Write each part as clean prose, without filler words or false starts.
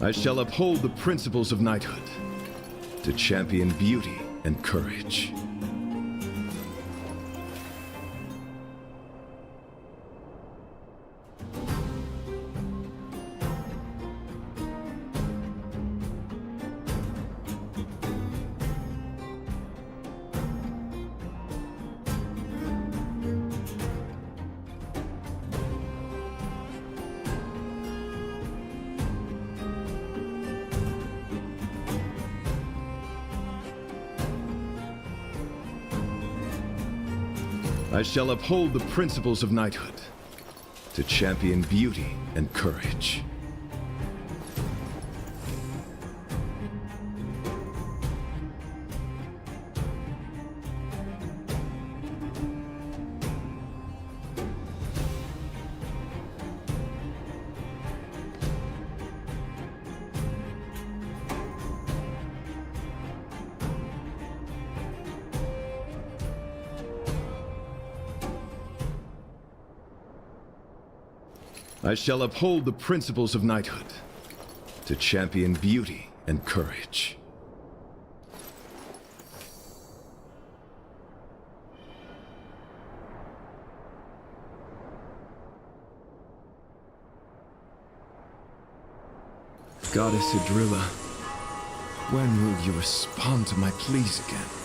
I shall uphold the principles of knighthood to champion beauty and courage. I shall uphold the principles of knighthood to champion beauty and courage. I shall uphold the principles of knighthood to champion beauty and courage. Goddess Idrilla, when will you respond to my pleas again?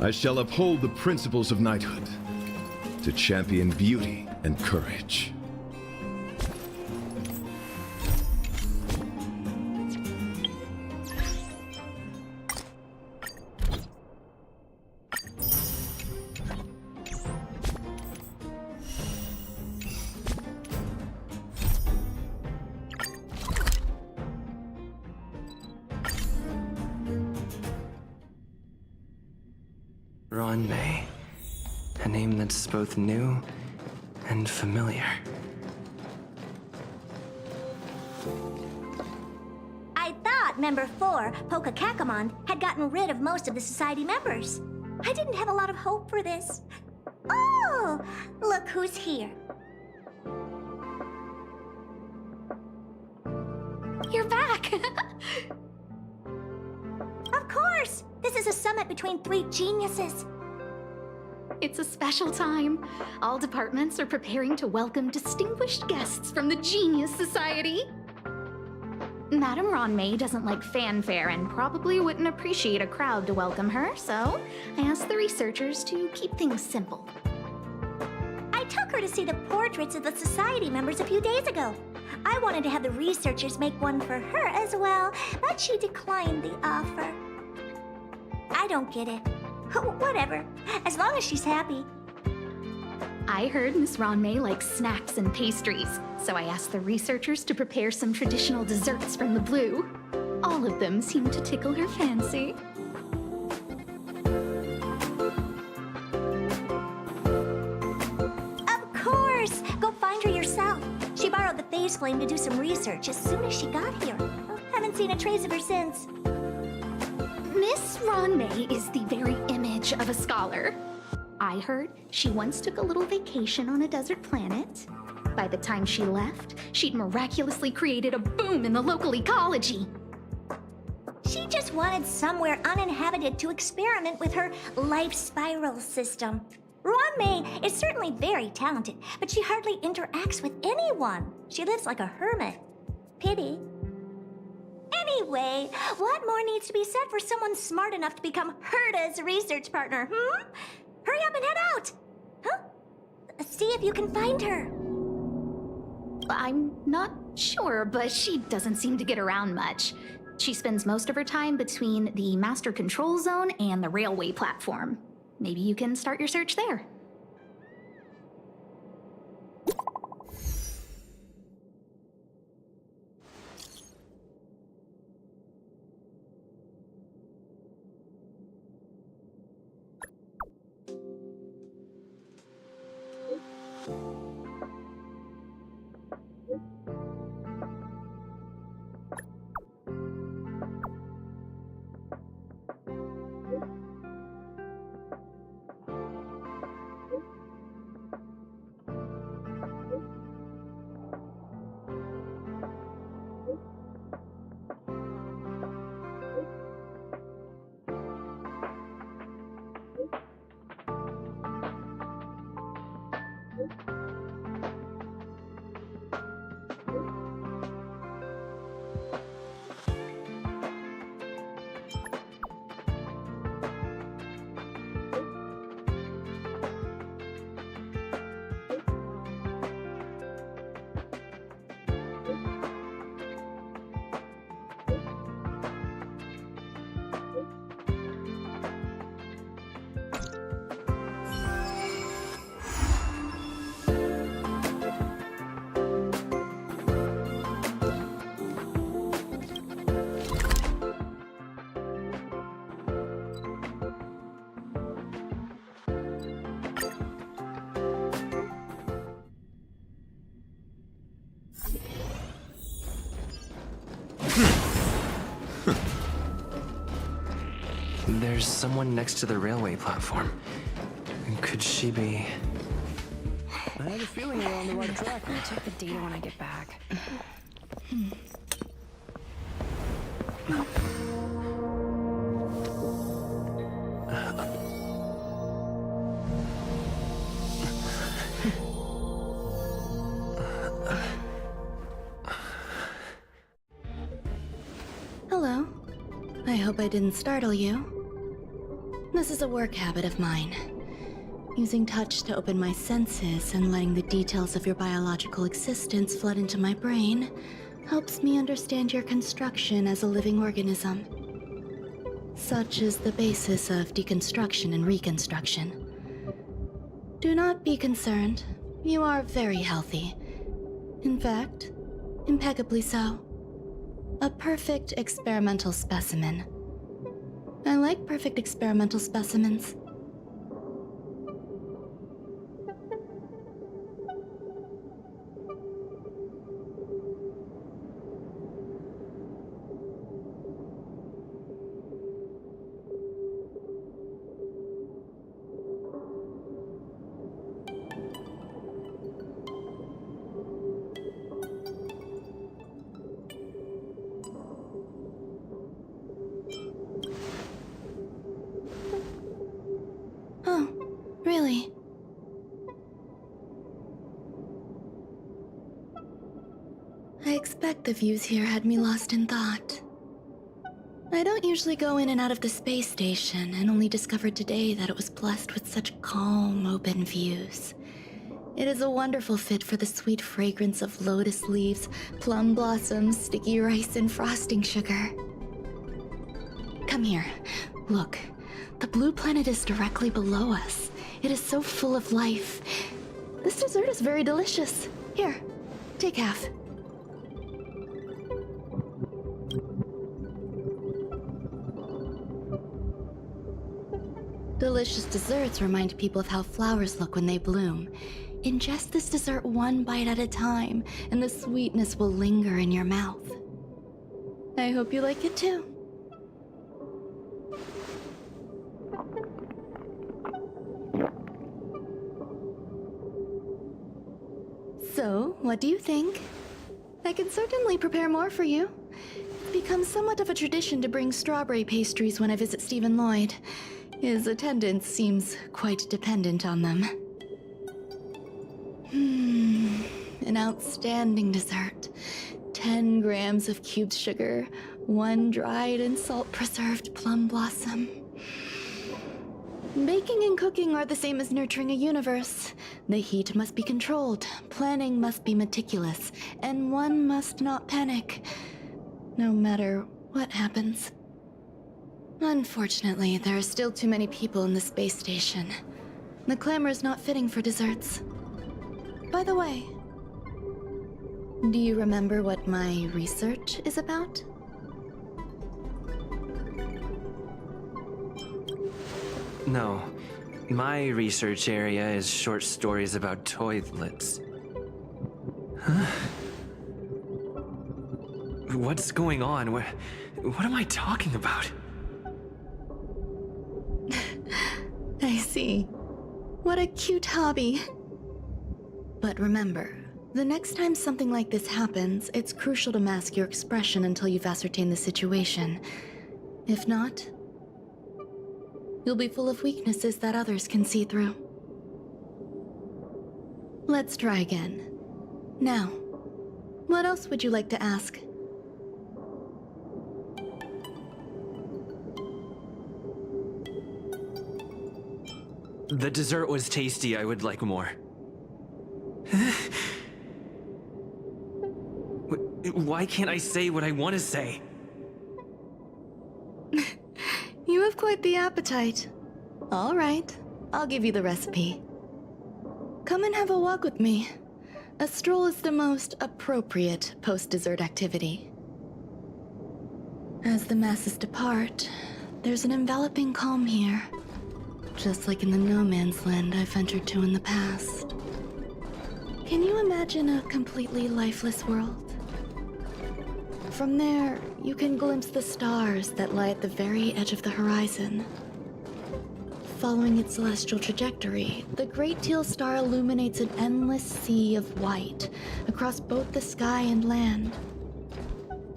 I shall uphold the principles of knighthood to champion beauty and courage. Ruan Mei. A name that's both new and familiar. I thought Member 4, Pokakakamon, had gotten rid of most of the Society members. I didn't have a lot of hope for this. Oh, look who's here. You're back! Of course! This is a summit between three geniuses. It's a special time. All departments are preparing to welcome distinguished guests from the Genius Society. Madame Ruan Mei doesn't like fanfare and probably wouldn't appreciate a crowd to welcome her, so I asked the researchers to keep things simple. I took her to see the portraits of the Society members a few days ago. I wanted to have the researchers make one for her as well, but she declined the offer. I don't get it. Whatever, as long as she's happy. I heard Miss Ruan Mei likes snacks and pastries, so I asked the researchers to prepare some traditional desserts from the blue. All of them seemed to tickle her fancy. Of course! Go find her yourself. She borrowed the phase flame to do some research as soon as she got here. Haven't seen a trace of her since. Miss Ruan Mei is the very image of a scholar. I heard she once took a little vacation on a desert planet. By the time she left, she'd miraculously created a boom in the local ecology. She just wanted somewhere uninhabited to experiment with her life spiral system. Ruan Mei is certainly very talented, but she hardly interacts with anyone. She lives like a hermit. Pity. Anyway, what more needs to be said for someone smart enough to become Herta's research partner, Hurry up and head out! Huh? See if you can find her. I'm not sure, but she doesn't seem to get around much. She spends most of her time between the Master Control Zone and the railway platform. Maybe you can start your search there. There's someone next to the railway platform. Could she be... I have a feeling we're on the right track. I'll check the data when I get back. Hello. I hope I didn't startle you. This is a work habit of mine. Using touch to open my senses and letting the details of your biological existence flood into my brain helps me understand your construction as a living organism. Such is the basis of deconstruction and reconstruction. Do not be concerned. You are very healthy. In fact, impeccably so. A perfect experimental specimen. I like perfect experimental specimens. Oh, really? I expect the views here had me lost in thought. I don't usually go in and out of the space station, and only discovered today that it was blessed with such calm, open views. It is a wonderful fit for the sweet fragrance of lotus leaves, plum blossoms, sticky rice, and frosting sugar. Come here. Look. The blue planet is directly below us. It is so full of life. This dessert is very delicious. Here, take half. Delicious desserts remind people of how flowers look when they bloom. Ingest this dessert one bite at a time, and the sweetness will linger in your mouth. I hope you like it too. So, what do you think? I can certainly prepare more for you. It's become somewhat of a tradition to bring strawberry pastries when I visit Stephen Lloyd. His attendance seems quite dependent on them. An outstanding dessert. 10 grams of cubed sugar, 1 dried and salt-preserved plum blossom. Baking and cooking are the same as nurturing a universe. The heat must be controlled, planning must be meticulous, and one must not panic, no matter what happens. Unfortunately, there are still too many people in the space station. The clamor is not fitting for desserts. By the way, do you remember what my research is about? No. My research area is short stories about toilets. Huh? What's going on? What am I talking about? I see. What a cute hobby. But remember, the next time something like this happens, it's crucial to mask your expression until you've ascertained the situation. If not, you'll be full of weaknesses that others can see through. Let's try again. Now, what else would you like to ask? The dessert was tasty. I would like more. Why can't I say what I want to say? You have quite the appetite. All right, I'll give you the recipe. Come and have a walk with me. A stroll is the most appropriate post-dessert activity. As the masses depart, there's an enveloping calm here. Just like in the no man's land I've ventured to in the past. Can you imagine a completely lifeless world? From there, you can glimpse the stars that lie at the very edge of the horizon. Following its celestial trajectory, the Great Teal Star illuminates an endless sea of white across both the sky and land.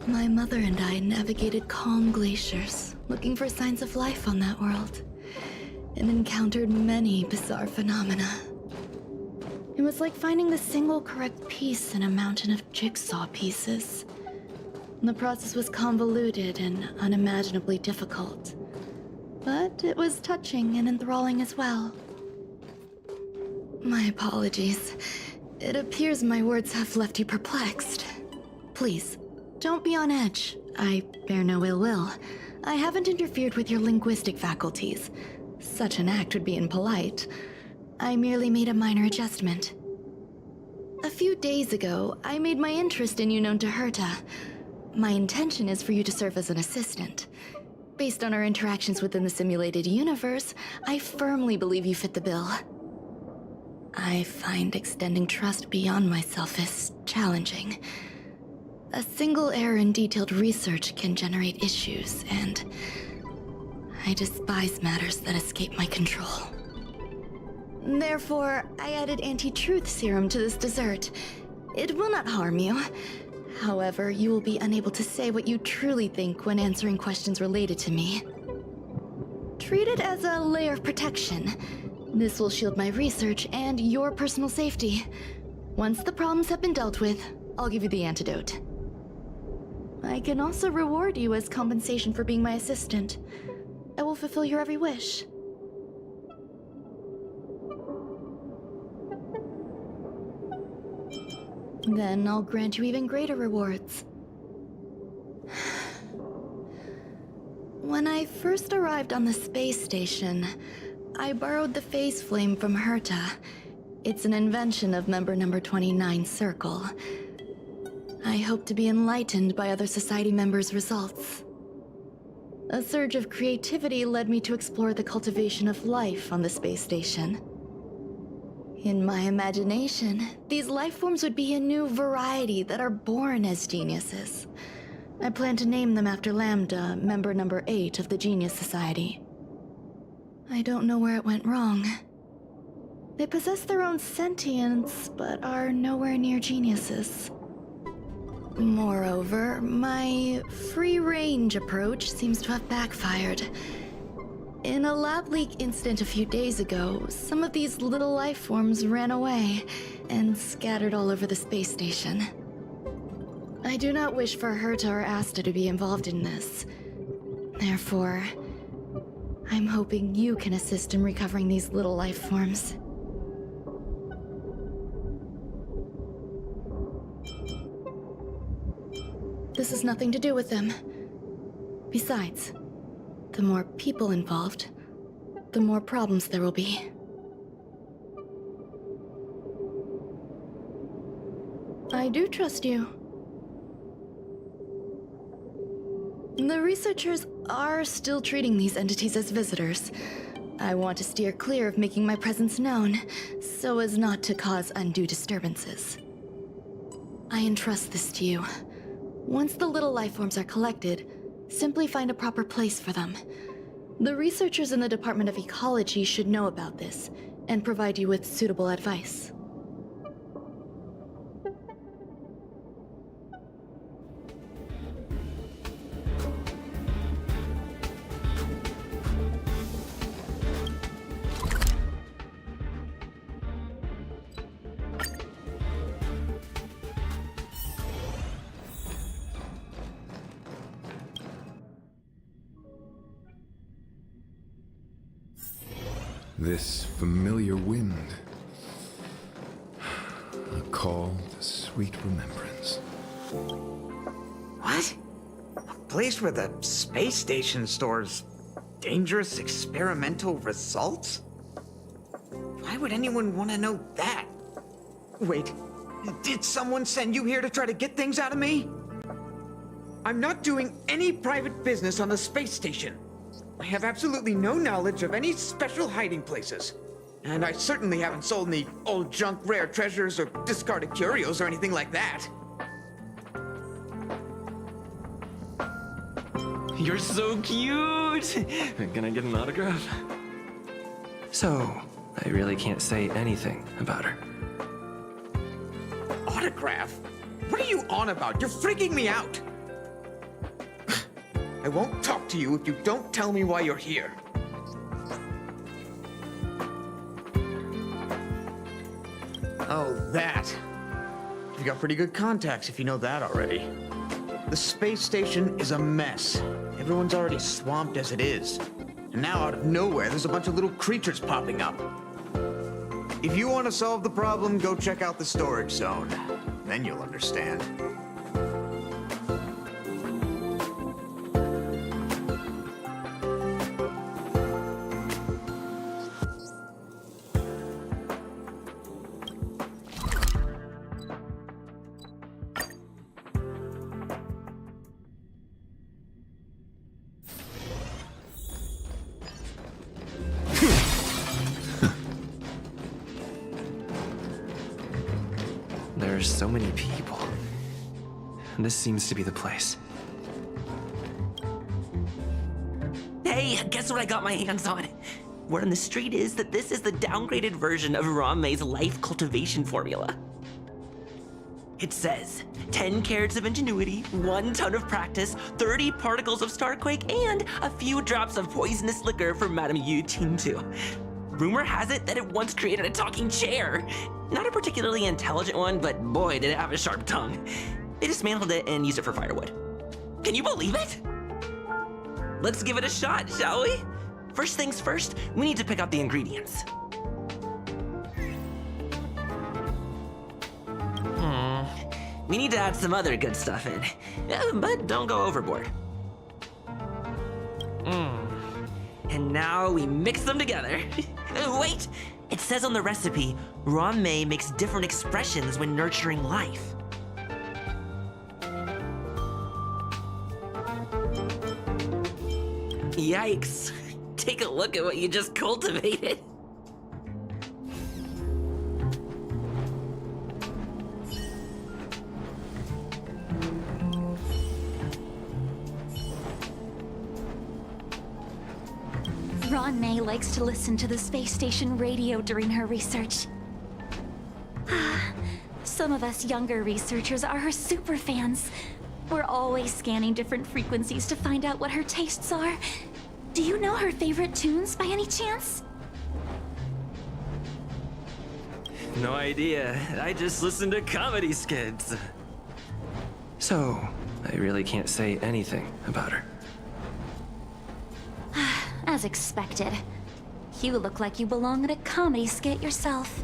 My mother and I navigated calm glaciers, looking for signs of life on that world, and encountered many bizarre phenomena. It was like finding the single correct piece in a mountain of jigsaw pieces. The process was convoluted and unimaginably difficult, but it was touching and enthralling as well. My apologies. It appears my words have left you perplexed. Please, don't be on edge. I bear no ill will. I haven't interfered with your linguistic faculties. Such an act would be impolite. I merely made a minor adjustment. A few days ago, I made my interest in you known to Herta. My intention is for you to serve as an assistant. Based on our interactions within the simulated universe, I firmly believe you fit the bill. I find extending trust beyond myself is challenging. A single error in detailed research can generate issues, and I despise matters that escape my control. Therefore, I added anti-truth serum to this dessert. It will not harm you. However, you will be unable to say what you truly think when answering questions related to me. Treat it as a layer of protection. This will shield my research and your personal safety. Once the problems have been dealt with, I'll give you the antidote. I can also reward you as compensation for being my assistant. I will fulfill your every wish. Then I'll grant you even greater rewards. When I first arrived on the space station, I borrowed the phase flame from Herta. It's an invention of member number 29 Circle. I hope to be enlightened by other society members' results. A surge of creativity led me to explore the cultivation of life on the space station. In my imagination, these life forms would be a new variety that are born as geniuses. I plan to name them after Lambda, member number 8 of the Genius Society. I don't know where it went wrong. They possess their own sentience, but are nowhere near geniuses. Moreover, my free-range approach seems to have backfired. In a lab leak incident a few days ago, some of these little life forms ran away and scattered all over the space station. I do not wish for Herta or Asta to be involved in this. Therefore, I'm hoping you can assist in recovering these little life forms. This has nothing to do with them. Besides, the more people involved, the more problems there will be. I do trust you. The researchers are still treating these entities as visitors. I want to steer clear of making my presence known, so as not to cause undue disturbances. I entrust this to you. Once the little life forms are collected, simply find a proper place for them. The researchers in the Department of Ecology should know about this, and provide you with suitable advice. This familiar wind. A call to sweet remembrance. What? A place where the space station stores dangerous experimental results? Why would anyone want to know that? Wait, did someone send you here to try to get things out of me? I'm not doing any private business on the space station. I have absolutely no knowledge of any special hiding places. And I certainly haven't sold any old junk rare treasures or discarded curios or anything like that. You're so cute! Can I get an autograph? So, I really can't say anything about her. Autograph? What are you on about? You're freaking me out! I won't talk to you if you don't tell me why you're here. Oh, that. You've got pretty good contacts if you know that already. The space station is a mess. Everyone's already swamped as it is. And now out of nowhere, there's a bunch of little creatures popping up. If you want to solve the problem, go check out the storage zone. Then you'll understand. There's so many people. This seems to be the place. Hey, guess what I got my hands on? Word on the street is that this is the downgraded version of Ranmei's life cultivation formula. It says 10 carats of ingenuity, 1 ton of practice, 30 particles of Starquake, and a few drops of poisonous liquor for Madame Yu Ting-Tu. Rumor has it that it once created a talking chair. Not a particularly intelligent one, but boy, did it have a sharp tongue. They dismantled it and used it for firewood. Can you believe it? Let's give it a shot, shall we? First things first, we need to pick out the ingredients. We need to add some other good stuff in, but don't go overboard. And now we mix them together. Wait! It says on the recipe, Ranmei makes different expressions when nurturing life. Yikes! Take a look at what you just cultivated. Ranmei likes to listen to the space station radio during her research. Some of us younger researchers are her super fans. We're always scanning different frequencies to find out what her tastes are. Do you know her favorite tunes by any chance? No idea. I just listen to comedy skits. So, I really can't say anything about her. As expected. You look like you belong in a comedy skit yourself.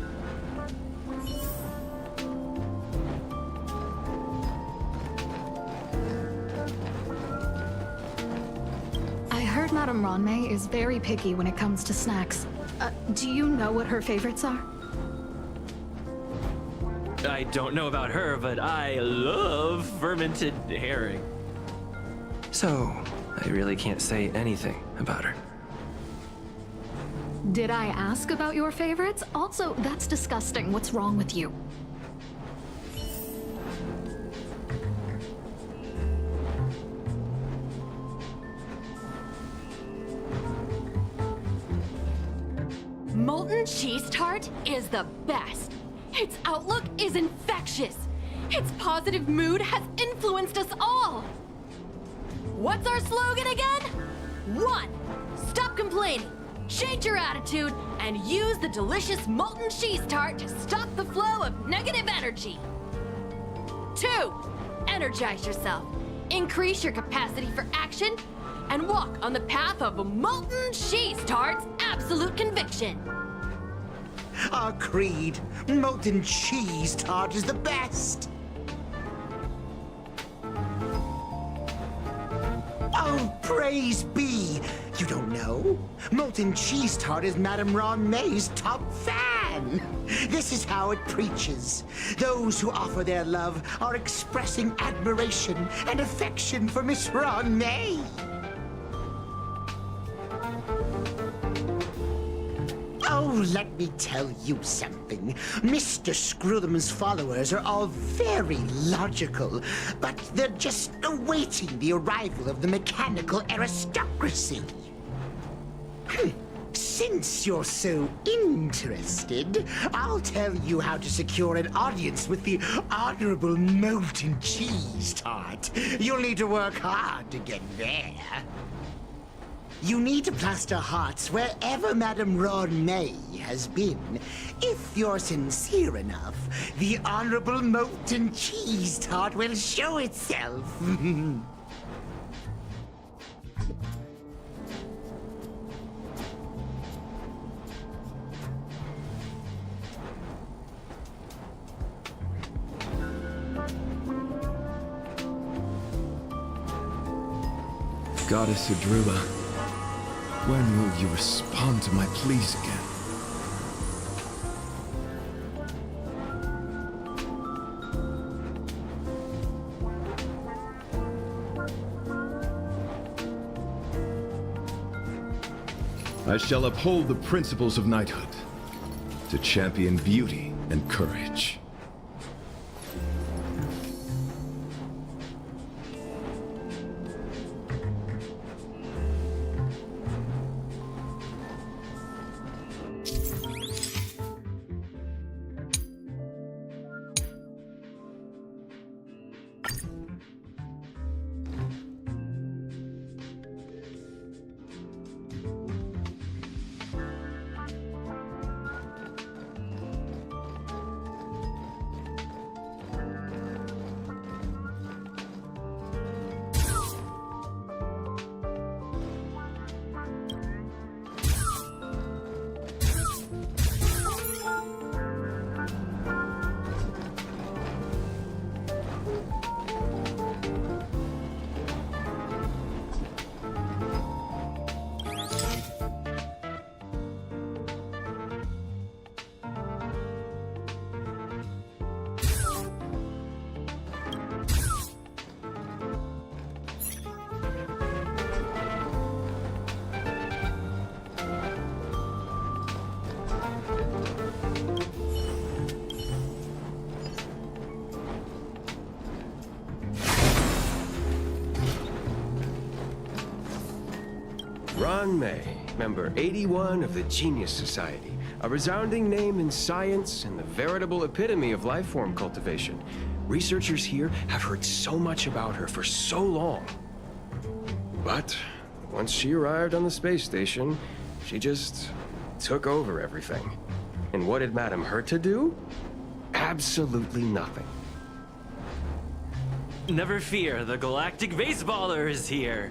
I heard Madame Ranmei is very picky when it comes to snacks. Do you know what her favorites are? I don't know about her, but I love fermented herring. So, I really can't say anything about her. Did I ask about your favorites? Also, that's disgusting. What's wrong with you? Molten cheese tart is the best. Its outlook is infectious. Its positive mood has influenced us all. What's our slogan again? 1. Stop complaining. Change your attitude and use the delicious molten cheese tart to stop the flow of negative energy. 2. Energize yourself. Increase your capacity for action and walk on the path of molten cheese tarts absolute conviction. Our creed, molten cheese tart is the best. Oh, praise be! You don't know? Molten Cheese Tart is Madame Ron May's top fan! This is how it preaches. Those who offer their love are expressing admiration and affection for Miss Ron May. Oh, let me tell you something. Mr. Screwthum's followers are all very logical, but they're just awaiting the arrival of the mechanical aristocracy. Since you're so interested, I'll tell you how to secure an audience with the Honorable Molten Cheese Tart. You'll need to work hard to get there. You need to plaster hearts wherever Madame Ron May has been. If you're sincere enough, the Honorable Molten Cheese Tart will show itself. Goddess Adrua, when will you respond to my pleas again? I shall uphold the principles of knighthood, to champion beauty and courage. Ron May, member 81 of the Genius Society, a resounding name in science and the veritable epitome of lifeform cultivation. Researchers here have heard so much about her for so long. But once she arrived on the space station, she just took over everything. And what did Madame hurt to do? Absolutely nothing. Never fear, the Galactic Baseballer is here.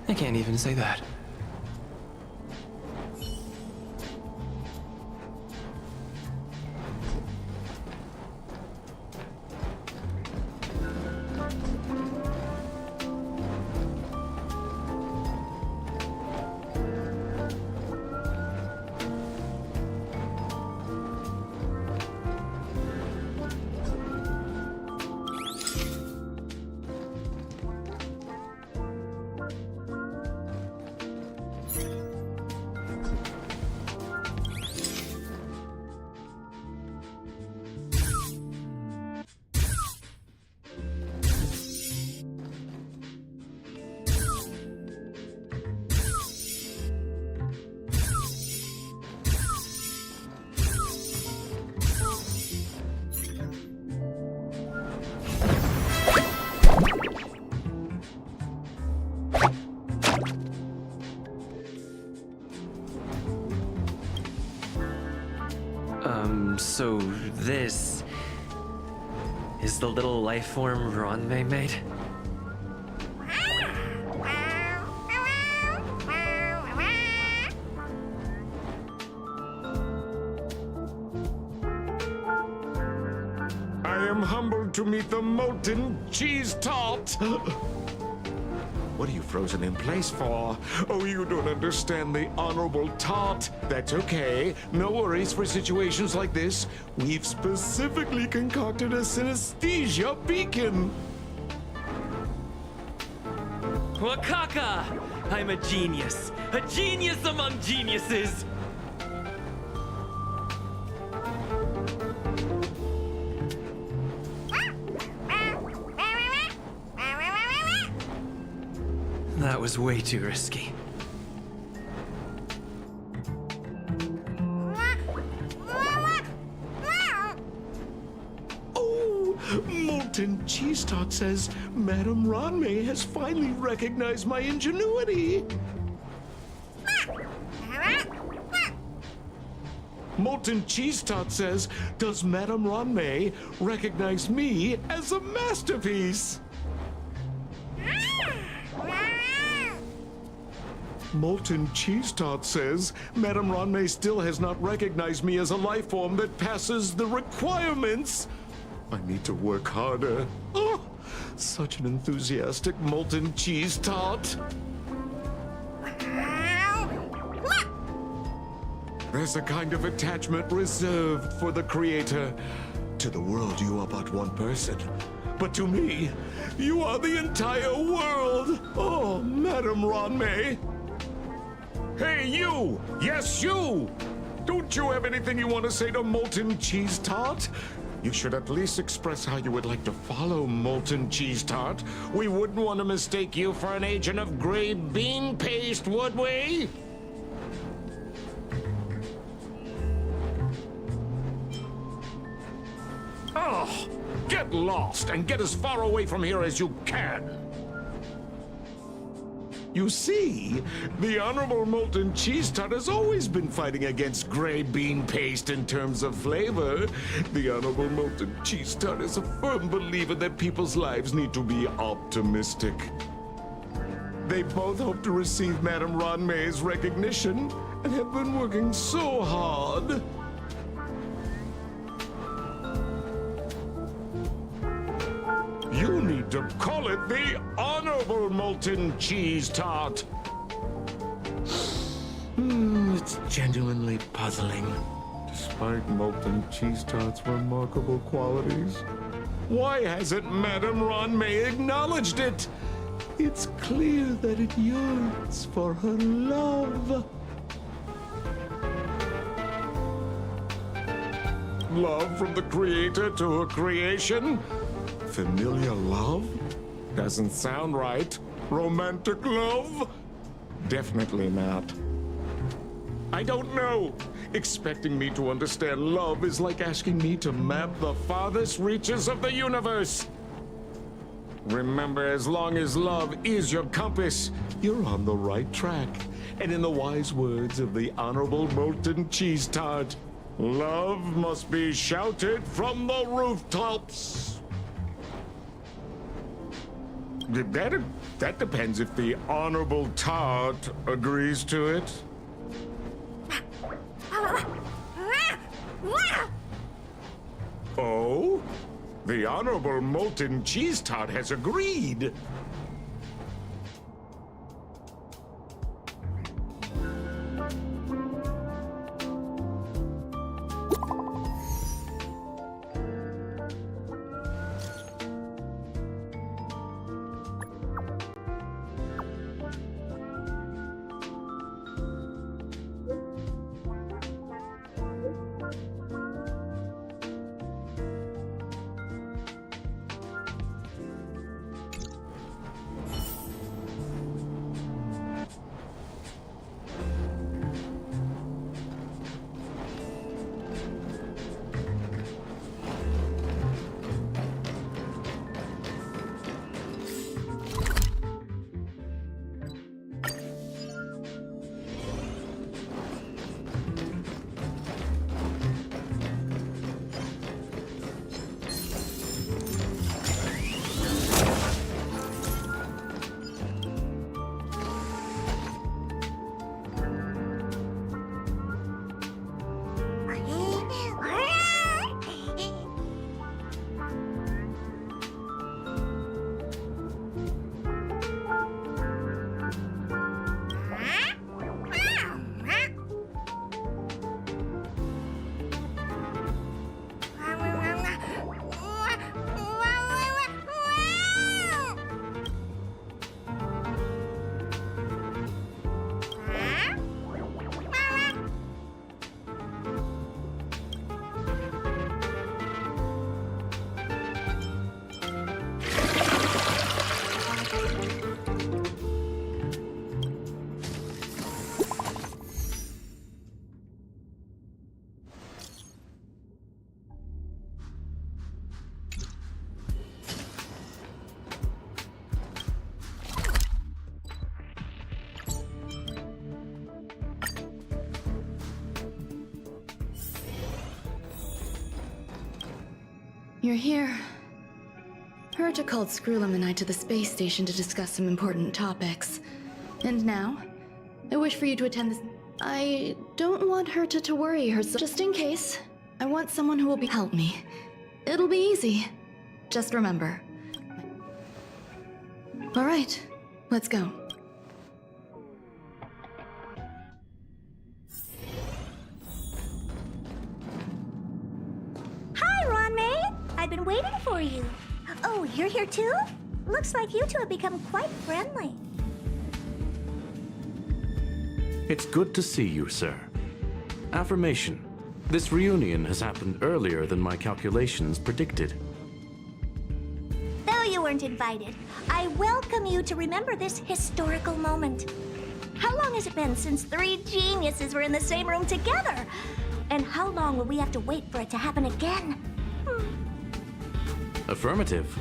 I can't even say that. So this is the little life form Ron May made? I am humbled to meet the molten cheese tart. What are you frozen in place for? Oh, you don't understand the Honorable Tart. That's okay. No worries for situations like this. We've specifically concocted a synesthesia beacon. Wakaka! I'm a genius. A genius among geniuses! That was way too risky. Oh, Molten Cheese Tart says Madame Ranmei has finally recognized my ingenuity. Molten Cheese Tart says, does Madame Ranmei recognize me as a masterpiece? Molten Cheese Tart says, Madame Ranmei still has not recognized me as a life form that passes the requirements. I need to work harder. Oh, such an enthusiastic Molten Cheese Tart. There's a kind of attachment reserved for the creator. To the world, you are but one person. But to me, you are the entire world. Oh, Madame Ranmei. Hey, you! Yes, you! Don't you have anything you want to say to Molten Cheese Tart? You should at least express how you would like to follow Molten Cheese Tart. We wouldn't want to mistake you for an agent of gray bean paste, would we? Oh, get lost and get as far away from here as you can. You see, the Honorable Molten Cheese Tart has always been fighting against gray bean paste in terms of flavor. The Honorable Molten Cheese Tart is a firm believer that people's lives need to be optimistic. They both hope to receive Madame Ranmei's recognition and have been working so hard. You need to call it the Honorable Molten Cheese Tart. It's genuinely puzzling. Despite Molten Cheese Tart's remarkable qualities, why hasn't Madame Ranmei acknowledged it? It's clear that it yearns for her love. Love from the creator to her creation? Familiar love? Doesn't sound right. Romantic love? Definitely not. I don't know. Expecting me to understand love is like asking me to map the farthest reaches of the universe. Remember, as long as love is your compass, you're on the right track. And in the wise words of the Honorable Molten Cheese Tart, love must be shouted from the rooftops. That depends if the Honorable Tart agrees to it. Oh? The Honorable Molten Cheese Tart has agreed. You're here. Herta called Screwlum and I to the space station to discuss some important topics. And now, I wish for you to attend this. I don't want Herta to worry herself. Just in case, I want someone who will help me. It'll be easy. Just remember. All right, let's go. Hi, Ron-May! I've been waiting for you. Oh, you're here too? Looks like you two have become quite friendly. It's good to see you, sir. Affirmation. This reunion has happened earlier than my calculations predicted. Though you weren't invited, I welcome you to remember this historical moment. How long has it been since 3 geniuses were in the same room together? And how long will we have to wait for it to happen again? Affirmative.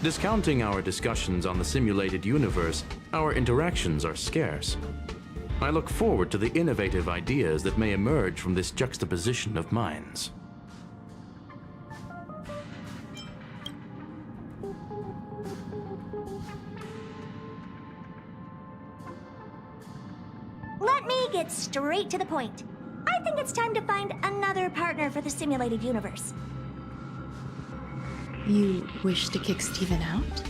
Discounting our discussions on the simulated universe, our interactions are scarce. I look forward to the innovative ideas that may emerge from this juxtaposition of minds. Let me get straight to the point. I think it's time to find another partner for the simulated universe. You wish to kick Steven out?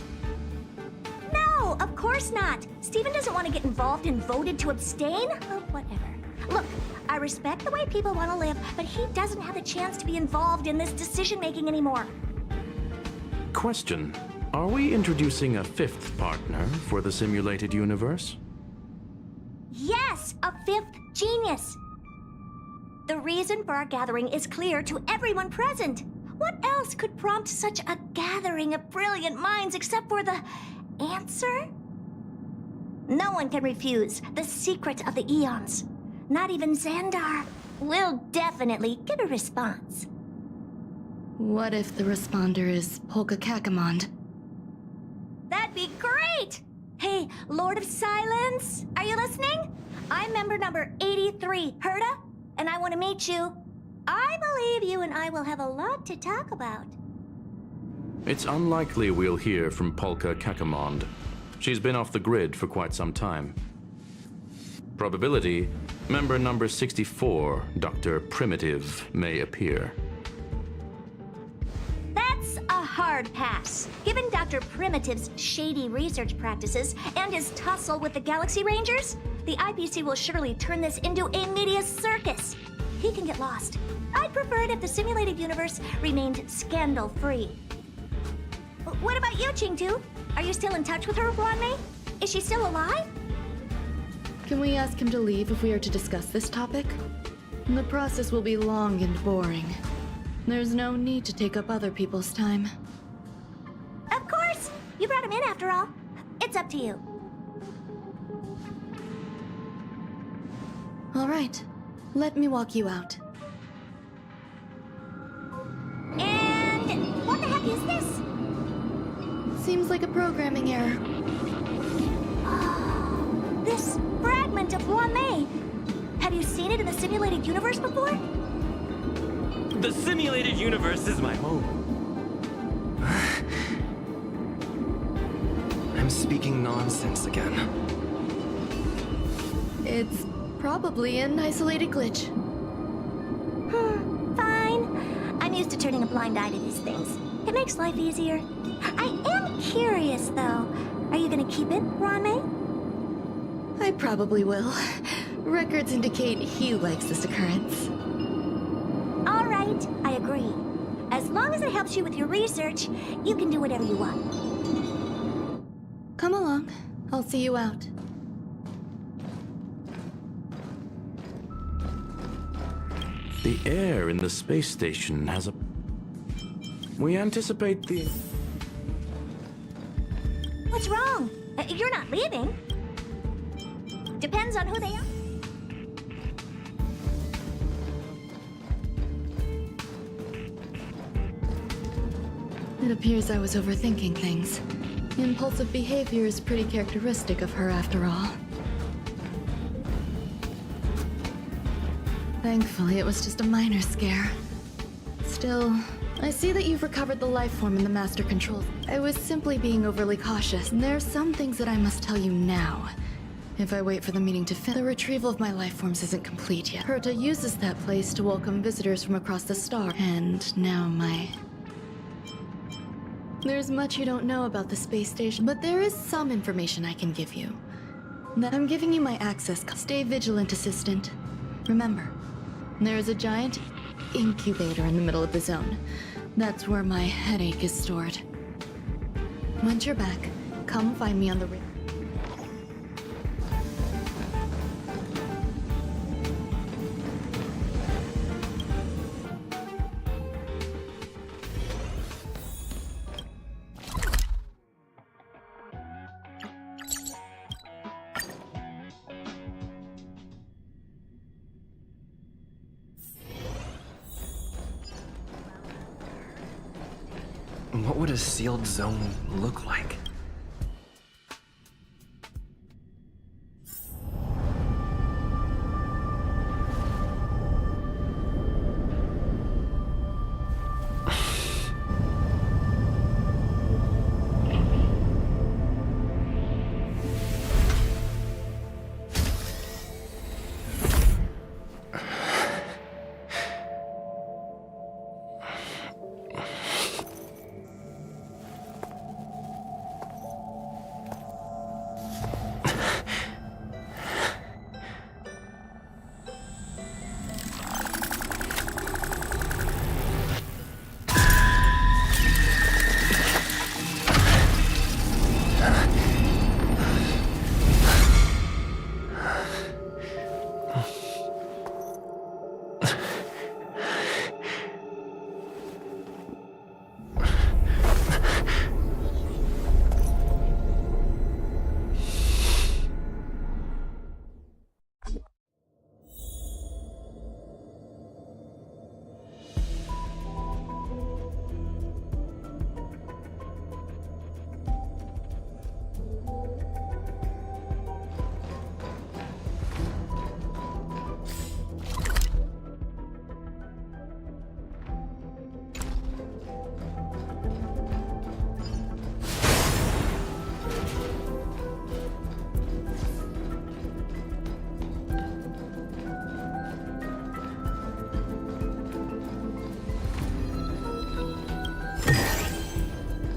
No, of course not. Steven doesn't want to get involved and voted to abstain. Oh, whatever. Look, I respect the way people want to live, but he doesn't have the chance to be involved in this decision-making anymore. Question. Are we introducing a 5th partner for the simulated universe? Yes, a 5th genius. The reason for our gathering is clear to everyone present. What else could prompt such a gathering of brilliant minds except for the answer? No one can refuse the secret of the eons. Not even Xandar. We'll definitely get a response. What if the responder is Polka Kakamond? That'd be great! Hey, Lord of Silence, are you listening? I'm member number 83, Herta, and I want to meet you. I believe you and I will have a lot to talk about. It's unlikely we'll hear from Polka Kakamond. She's been off the grid for quite some time. Probability, member number 64, Dr. Primitive, may appear. That's a hard pass. Given Dr. Primitive's shady research practices and his tussle with the Galaxy Rangers, the IPC will surely turn this into a media circus. He can get lost. I'd prefer it if the simulated universe remained scandal-free. What about you, Qingtu? Are you still in touch with her, Ron-May? Is she still alive? Can we ask him to leave if we are to discuss this topic? The process will be long and boring. There's no need to take up other people's time. Of course! You brought him in after all. It's up to you. All right. Let me walk you out. And what the heck is this? Seems like a programming error. This fragment of Ron-May. Have you seen it in the simulated universe before? The simulated universe is my home. I'm speaking nonsense again. It's probably an isolated glitch. Fine. I'm used to turning a blind eye to these things. It makes life easier. I am curious, though. Are you gonna keep it, Ron-May? I probably will. Records indicate he likes this occurrence. All right, I agree. As long as it helps you with your research, you can do whatever you want. Come along. I'll see you out. The air in the space station has a... We anticipate the... What's wrong? You're not leaving. Depends on who they are. It appears I was overthinking things. Impulsive behavior is pretty characteristic of her after all. Thankfully, it was just a minor scare. Still, I see that you've recovered the life form in the Master Control. I was simply being overly cautious. There are some things that I must tell you now. If I wait for the meeting to finish, the retrieval of my life forms isn't complete yet. Herta uses that place to welcome visitors from across the star. And now There's much you don't know about the space station, but there is some information I can give you. I'm giving you my access. Stay vigilant, Assistant. Remember, there is a giant incubator in the middle of the zone. That's where my headache is stored. Once you're back, come find me on the ring. What would a sealed zone look like?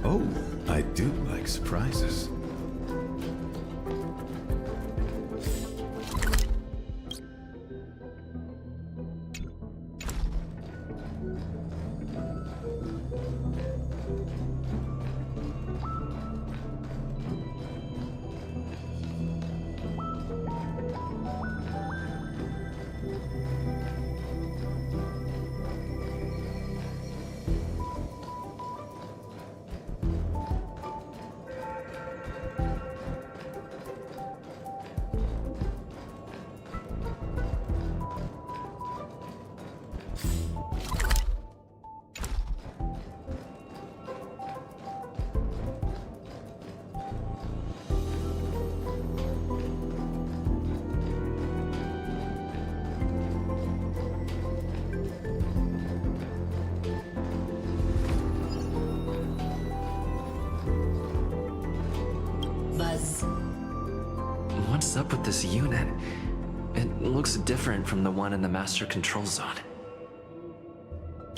Oh, I do like surprises. Buzz. What's up with this unit? It looks different from the one in the Master Control Zone.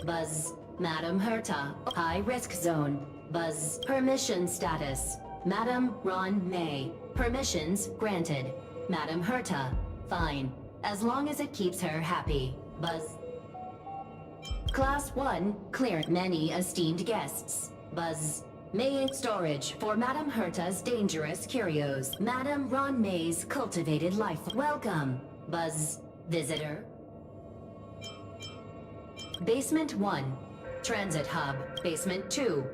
Buzz. Madam Herta. High risk zone. Buzz. Permission status. Madam Ron May. Permissions granted. Madam Herta. Fine. As long as it keeps her happy. Buzz. Class 1. Clear. Many esteemed guests. Buzz. Main storage for Madam Herta's dangerous curios. Madam Ron May's cultivated life. Welcome. Buzz. Visitor. Basement 1. Transit hub. Basement 2.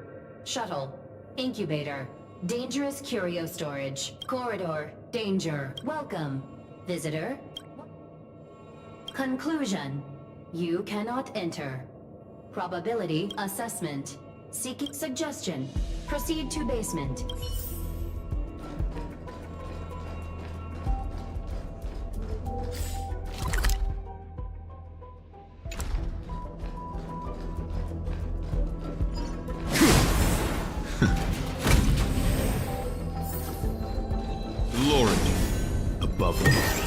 Shuttle. Incubator. Dangerous curio storage. Corridor. Danger. Welcome. Visitor. Conclusion. You cannot enter. Probability assessment. Seeking suggestion. Proceed to basement. Glory above all.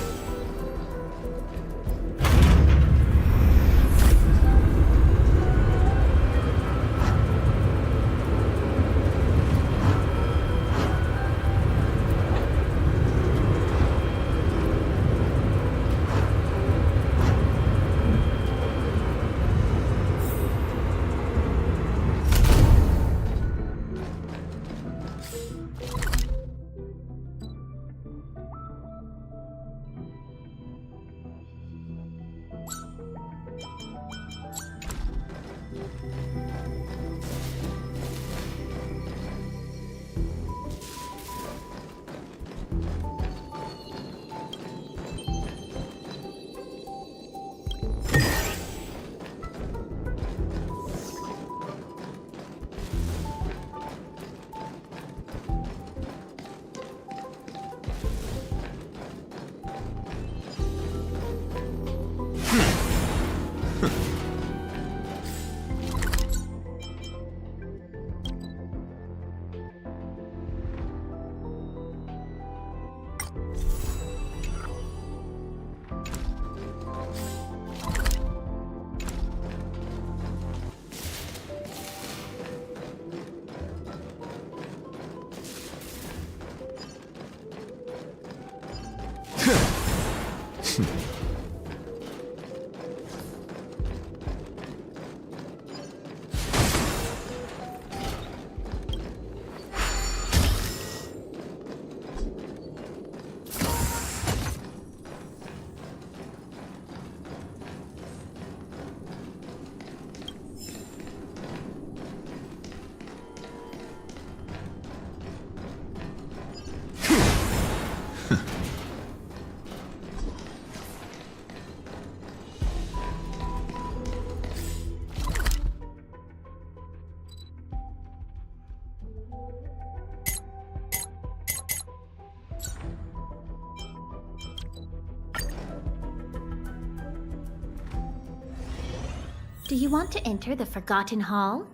Do you want to enter the Forgotten Hall?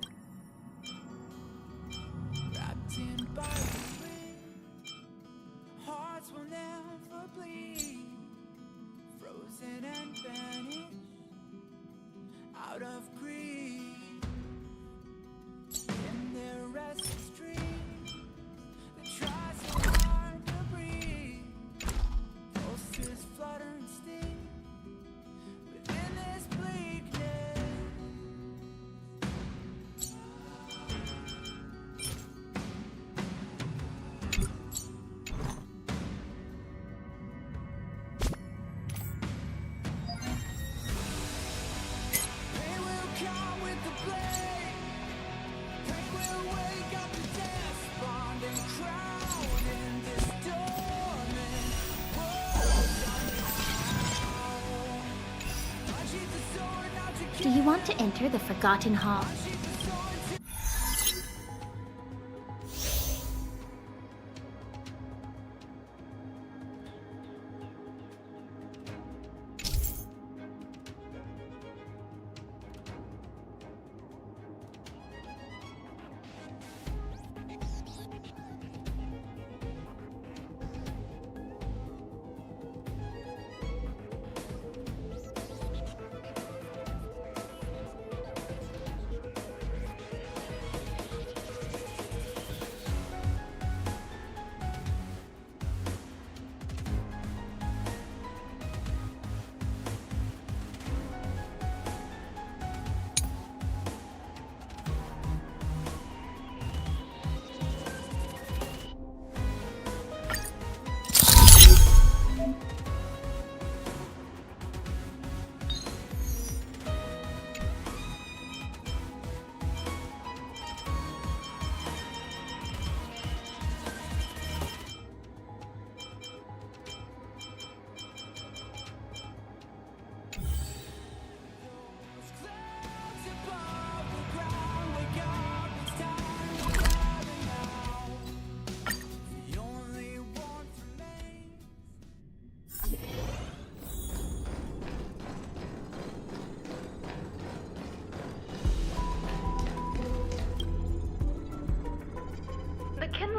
Do you want to enter the Forgotten Hall?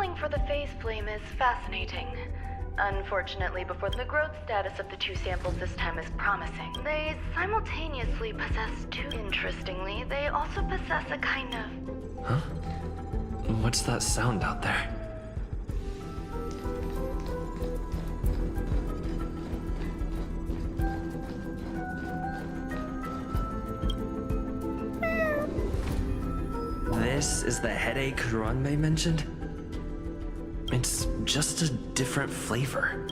Calling for the phase flame is fascinating. Unfortunately, before the growth status of the two samples this time is promising. They simultaneously possess two. Interestingly, they also possess a kind of... Huh? What's that sound out there? This is the headache Ranmei mentioned? It's just a different flavor.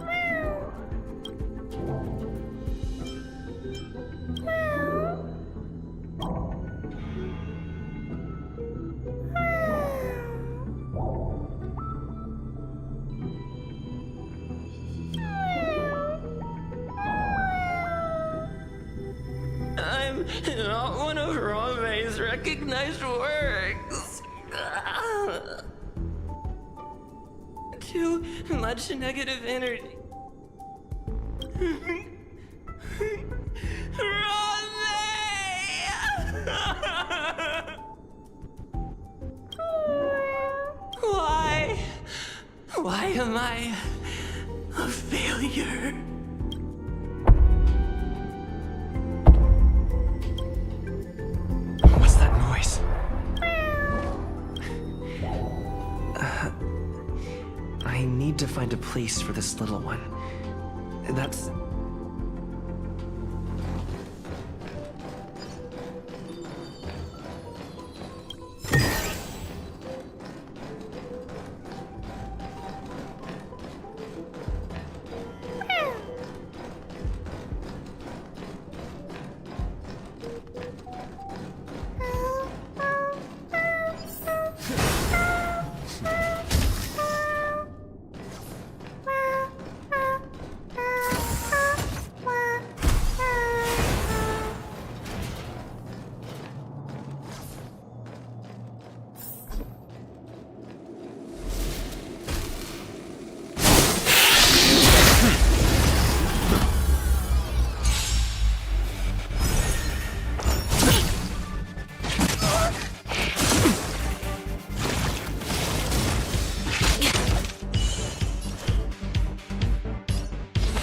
I'm not one of Ranmei's recognized works. Too much negative energy. Why? Why am I a failure? What's that noise? I need to find a place for this little one. That's...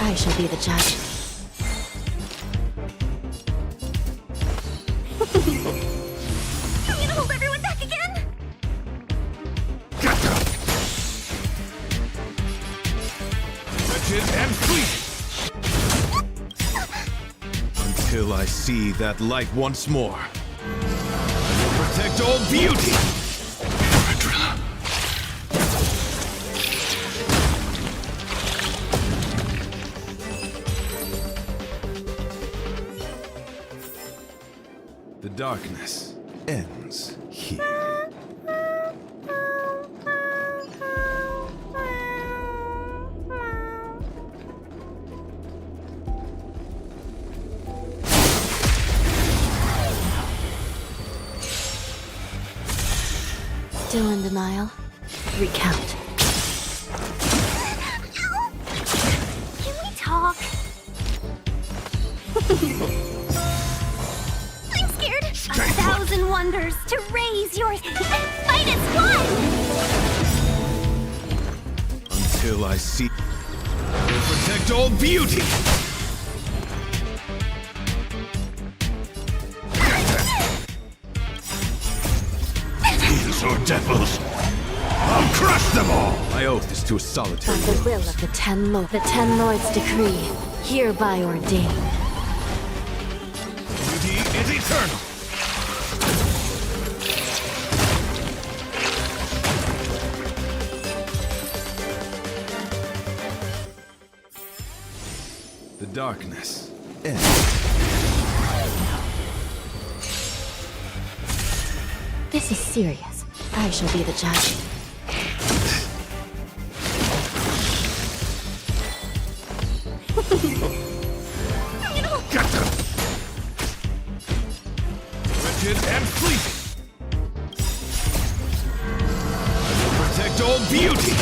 I shall be the judge. I'm gonna hold everyone back again! Wretched and flee! Until I see that light once more. I will protect all beauty! The darkness ends here. Still in denial? Recount. Can we talk? I'm scared. 1,000 wonders to raise yours and fight as one! Until I see... I will protect all beauty! Demons or devils! I'll crush them all! My oath is to a solitary By the will of the Ten Lords decree, hereby ordained. Beauty is eternal! The darkness ends. This is serious. I shall be the judge. Wretched and fleeting! I will protect all beauty!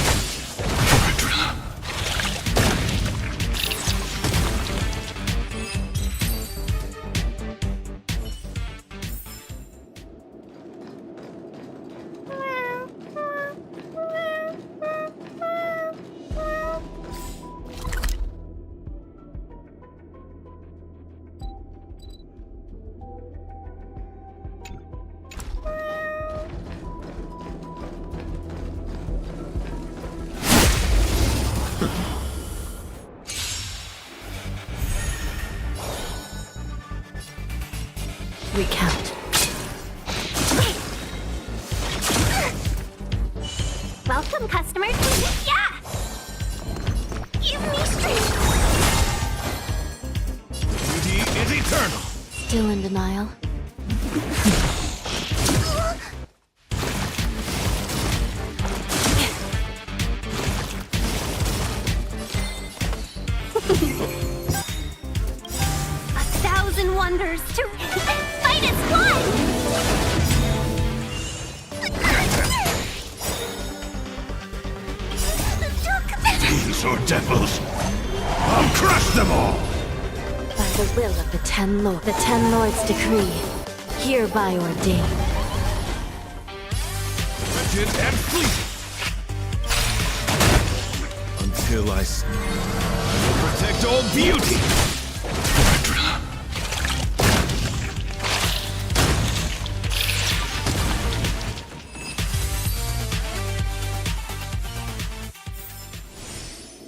Recount. Welcome, customers. Yeah! Give me strength! Beauty is eternal. Still in denial? A thousand wonders to fight as one! These are devils. I'll crush them all. By the will of the Ten Lords' decree, hereby ordained. Rigid and fleeting. Until I will protect all beauty.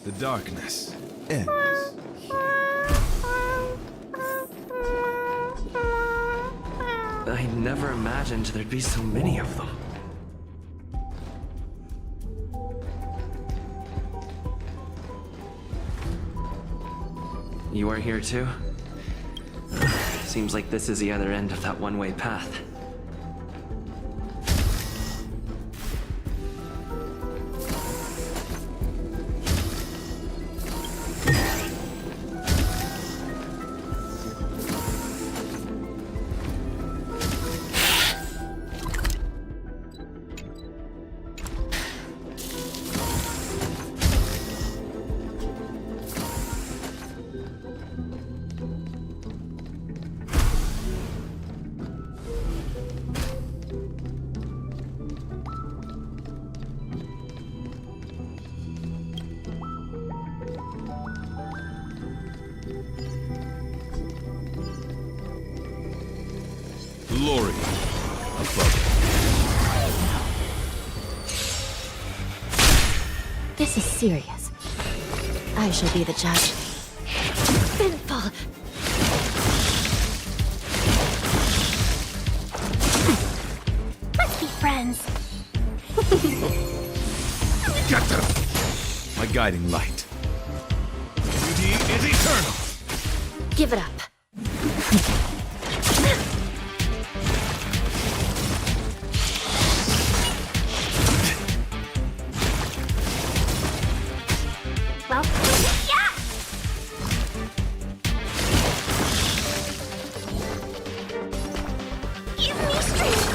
The darkness ends. I never imagined there'd be so many of them. You are here too? Seems like this is the other end of that one-way path. Glory above. This is serious. I shall be the judge. Sinful! Let's be friends. Get them! My guiding light. Beauty is eternal. Give it up. Well, yeah! Give me strength!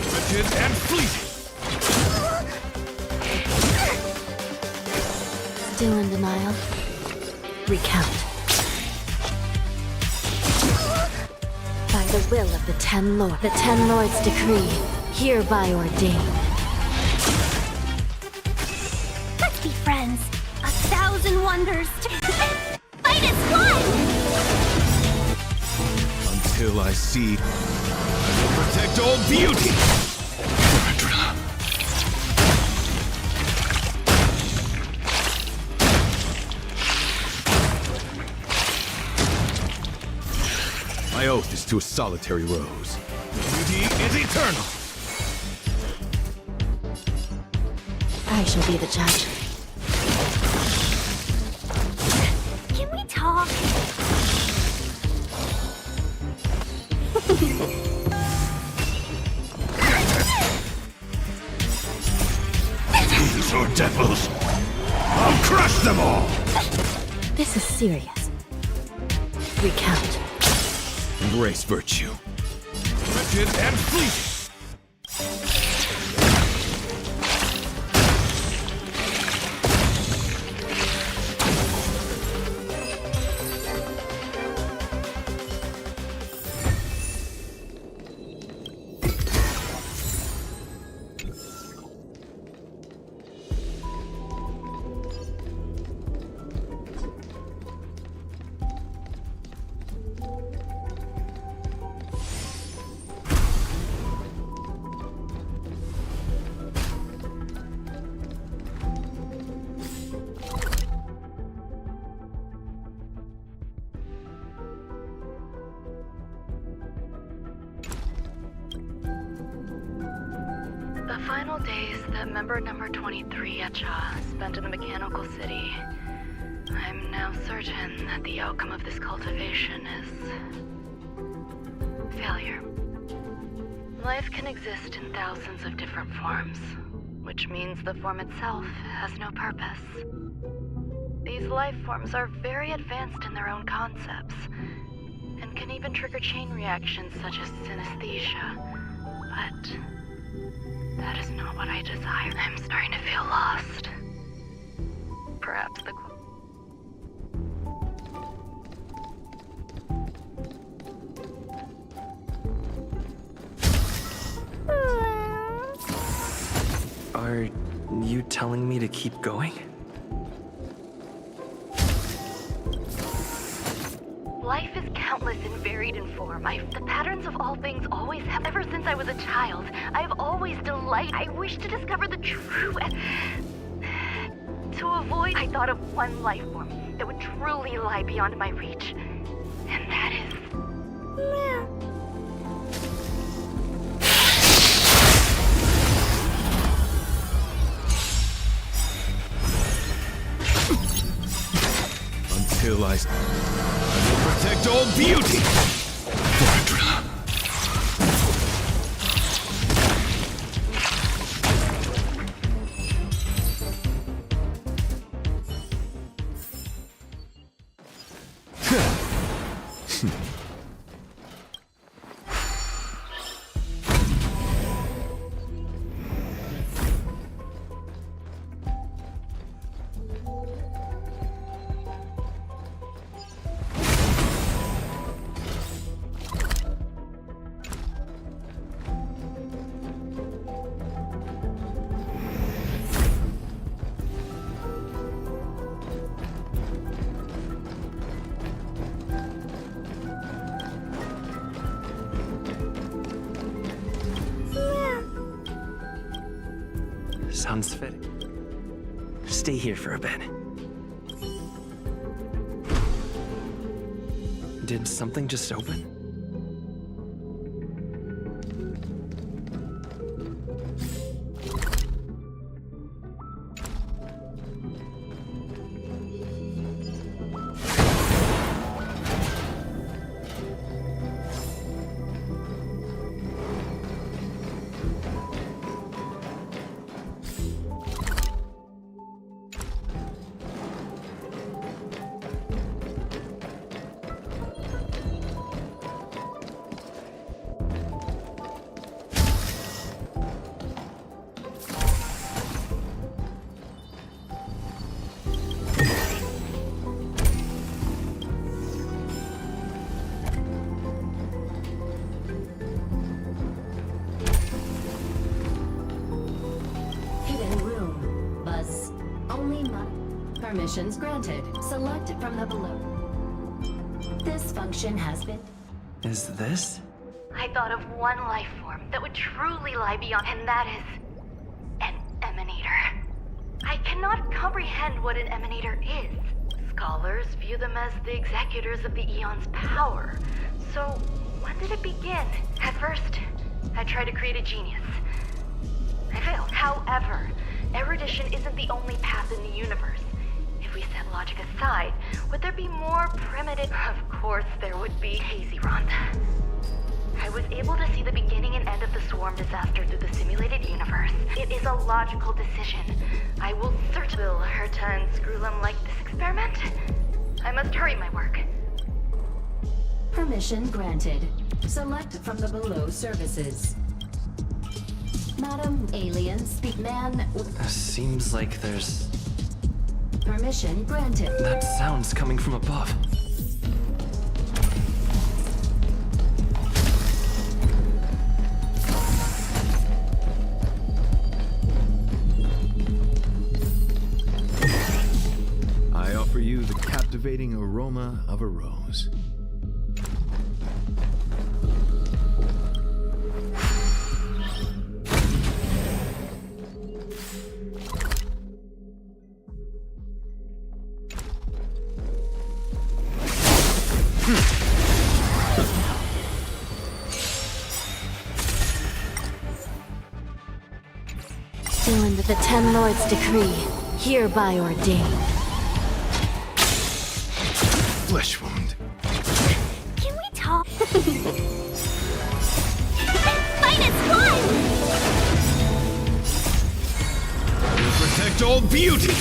Rigid and fleeting. Still in denial? Recount. By the will of the Ten Lords' decree, hereby ordained. Let's be friends. A thousand wonders to fight as one! Until I see, I will protect all beauty. My oath is to a solitary rose. Beauty is eternal. I shall be the judge. Can we talk? These are devils. I'll crush them all. This is serious. Recount. Embrace virtue. Rigid and fleeting. final days that member number 23 Echa spent in the Mechanical City, I'm now certain that the outcome of this cultivation is failure. Life can exist in thousands of different forms, which means the form itself has no purpose. These life forms are very advanced in their own concepts, and can even trigger chain reactions such as synesthesia. But that is not what I desire. I'm starting to feel lost. Perhaps the Are you telling me to keep going? life is countless and varied in form. The patterns of all things always have. Ever since I was a child, I've always delighted. I wish to discover the true. To avoid, I thought of one life form that would truly lie beyond my reach, and that is. Until I will protect all beauty! Vardra. Sounds fitting. Stay here for a bit. Did something just open? Permissions granted. Select from the below. This function has been... Is this? I thought of one life form that would truly lie beyond, and that is an emanator. I cannot comprehend what an emanator is. Scholars view them as the executors of the Eon's power. So, when did it begin? At first, I tried to create a genius. I failed. However, erudition isn't the only path in the universe. If we set logic aside, would there be more primitive? Of course there would be. Hazy Rhonda. I was able to see the beginning and end of the swarm disaster through the simulated universe. It is a logical decision. I will search Bill, Herta, and Screwlum like this experiment. I must hurry my work. Permission granted. Select from the below services. Madam, alien, speak man... Seems like there's... Permission granted. That sound's coming from above. I offer you the captivating aroma of a rose. The Ten Lords' decree, hereby ordained. Flesh wound. Can we talk? Finest one! Will protect all beauty.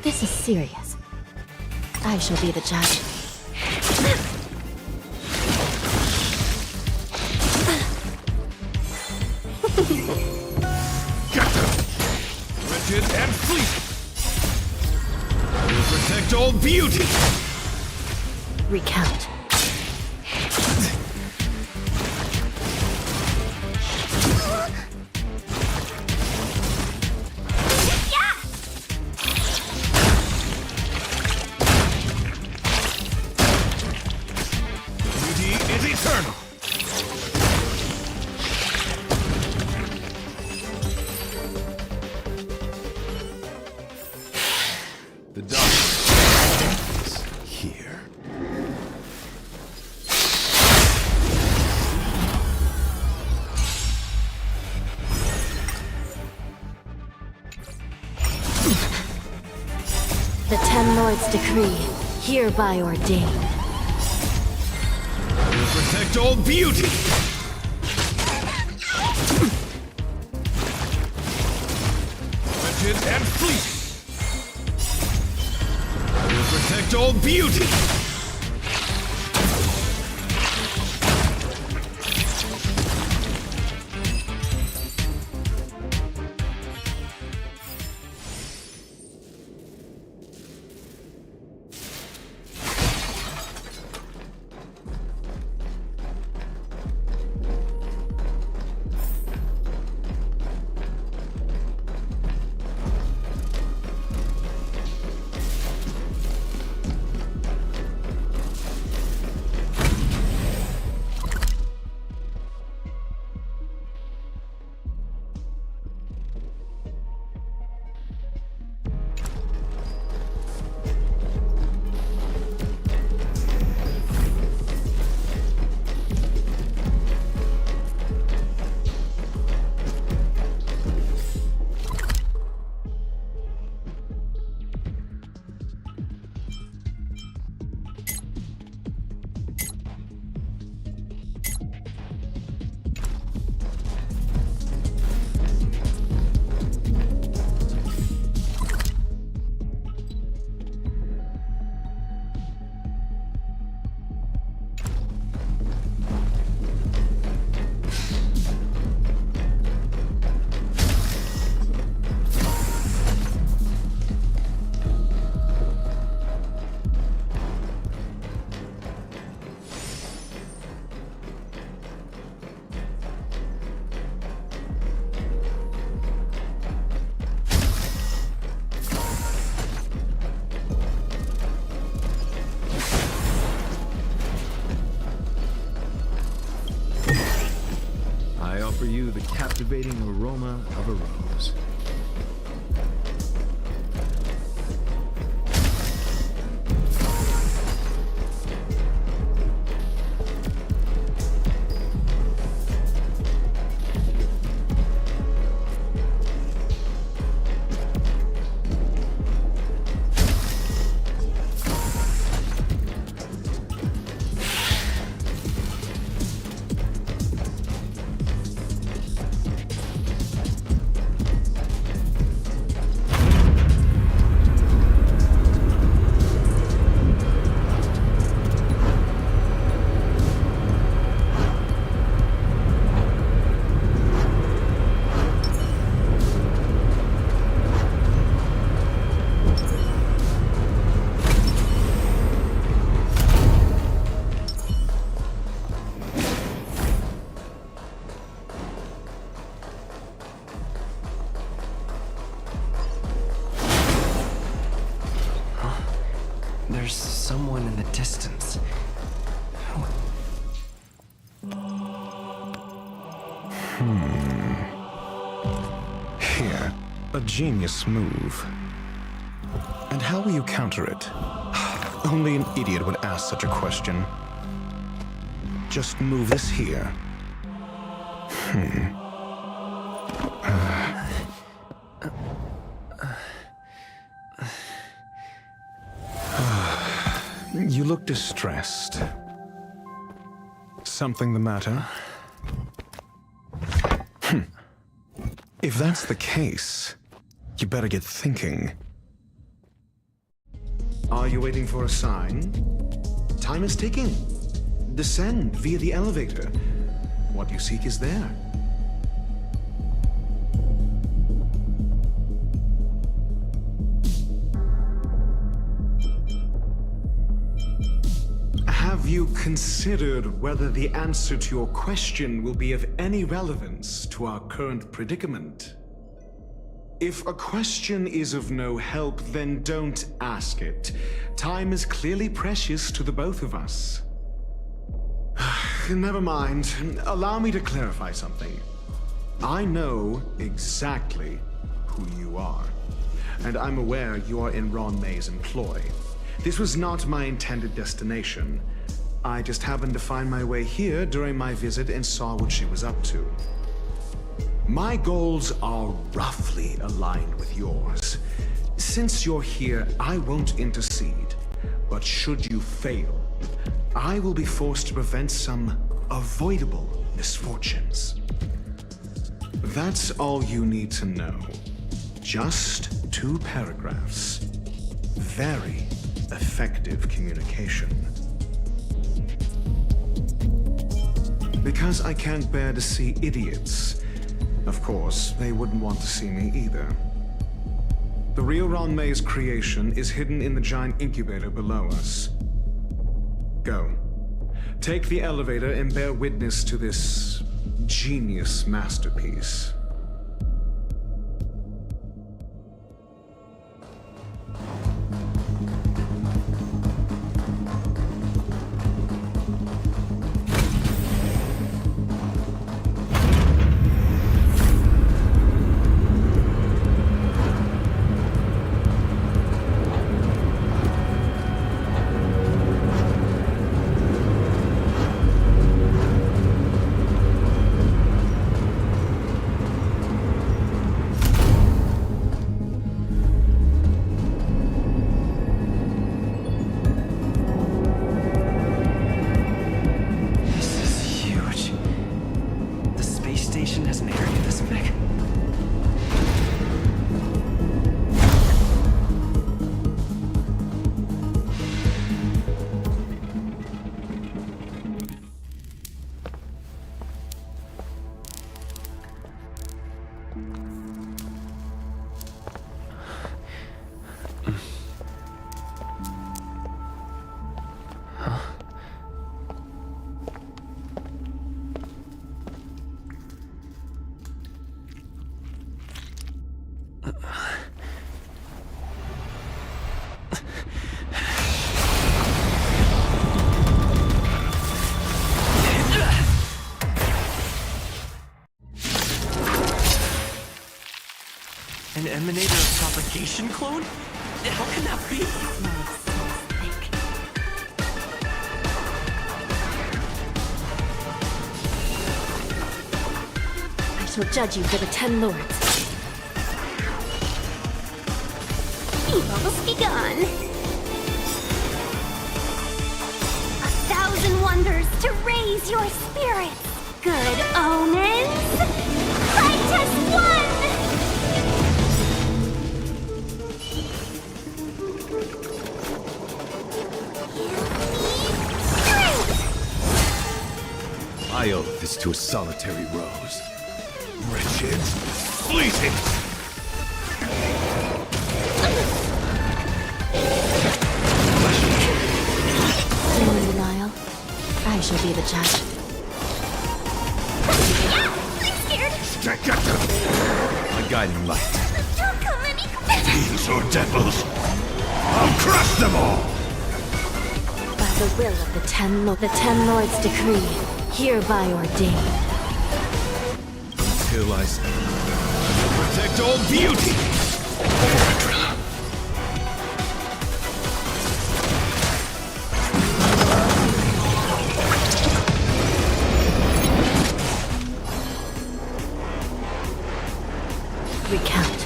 This is serious. I shall be the judge. Wretched and fleet. Will protect all beauty. Recount. Beauty is eternal. The dark is here. The Ten Lords' decree, hereby ordained. Will protect all beauty. Wretched and fleet. Will protect all beauty. I offer you the captivating aroma of a rose. There's someone in the distance. Here, a genius move. And how will you counter it? Only an idiot would ask such a question. Just move this here. You look distressed. Something the matter? If that's the case, you better get thinking. Are you waiting for a sign? Time is ticking. Descend via the elevator. What you seek is there. Have you considered whether the answer to your question will be of any relevance to our current predicament? If a question is of no help, then don't ask it. Time is clearly precious to the both of us. Never mind. Allow me to clarify something. I know exactly who you are, and I'm aware you are in Ron May's employ. This was not my intended destination. I just happened to find my way here during my visit and saw what she was up to. My goals are roughly aligned with yours. Since you're here, I won't intercede. But should you fail, I will be forced to prevent some avoidable misfortunes. That's all you need to know. Just 2 paragraphs. Very effective communication. Because I can't bear to see idiots, of course, they wouldn't want to see me either. The real Ron May's creation is hidden in the giant incubator below us. Go. Take the elevator and bear witness to this genius masterpiece. An emanator of propagation clone? How can that be? I shall judge you for the 10 lords. Evils be gone. 1,000 wonders to raise your spirits. Good omens. Fight as one! My oath is to a solitary rose. Wretched, fleeting. Lily Lyle, I shall be the judge. I'm scared. Stick at them! My guiding light. Don't come any closer. Demons or devils, I'll crush them all! the will of the Ten Lords decree, hereby ordained. Until I protect all beauty! Recount.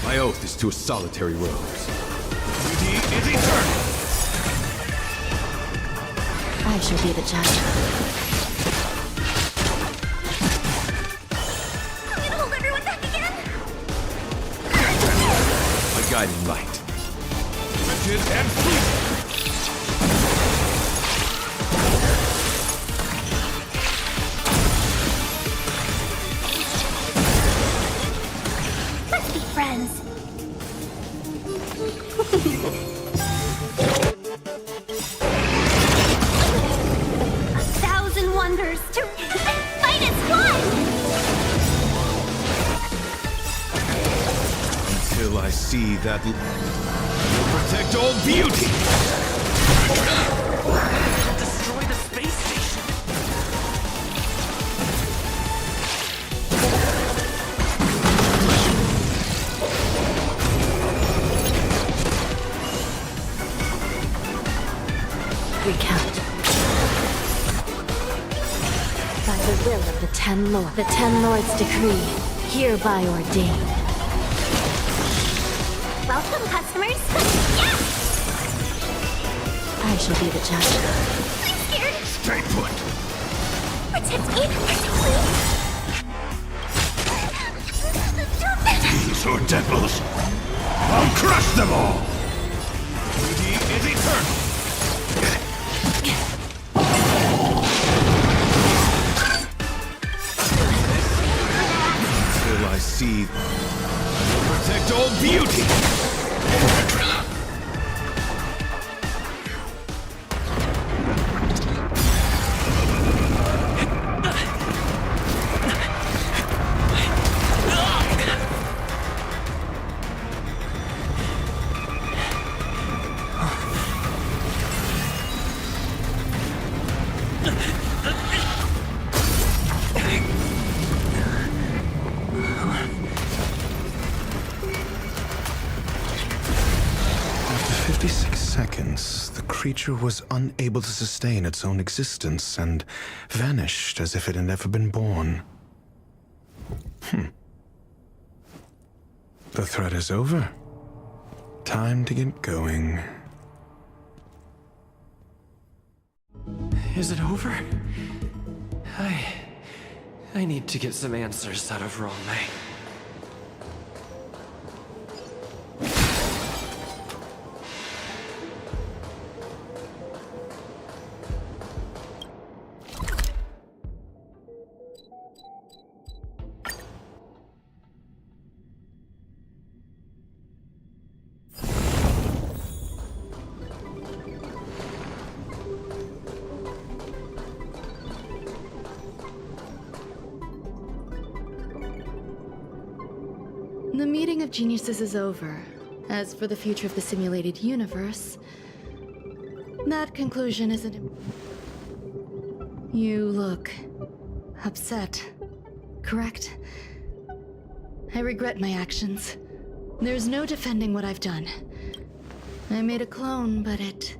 My oath is to a solitary rose. Beauty is eternal! I shall be the judge. I'm gonna hold everyone back again! My guiding light. Rigid and free! Let's be friends. 1,000 wonders to fight as one! Until I see that protect all beauty! Destroy the space station. Recount. By the will of the Ten Lords decree, hereby ordained. Welcome, customers. Yes! I shall be the judge. I'm scared. Stay put! Protect me. Stop it. These are devils! I'll crush them all! Beauty is eternal! Until I see protect all beauty! After 56 seconds, the creature was unable to sustain its own existence and vanished as if it had never been born. The threat is over. Time to get going. Is it over? I need to get some answers out of Ron May. The meeting of geniuses is over. As for the future of the simulated universe, that conclusion isn't... You look upset, correct? I regret my actions. There's no defending what I've done. I made a clone, but it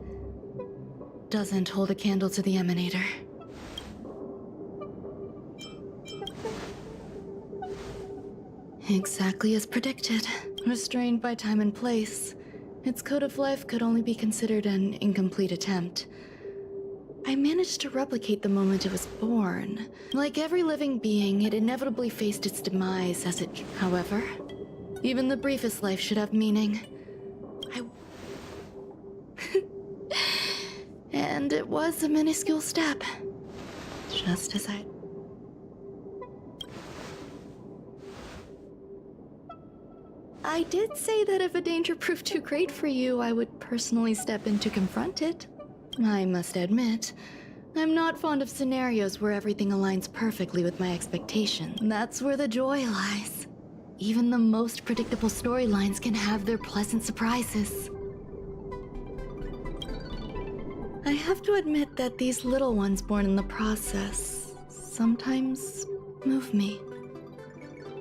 doesn't hold a candle to the Emanator. Exactly as predicted. Restrained by time and place, its code of life could only be considered an incomplete attempt. I managed to replicate the moment it was born. Like every living being, it inevitably faced its demise as it... However, even the briefest life should have meaning. And it was a minuscule step. Just as I did say that if a danger proved too great for you, I would personally step in to confront it. I must admit, I'm not fond of scenarios where everything aligns perfectly with my expectation. That's where the joy lies. even the most predictable storylines can have their pleasant surprises. I have to admit that these little ones born in the process sometimes move me.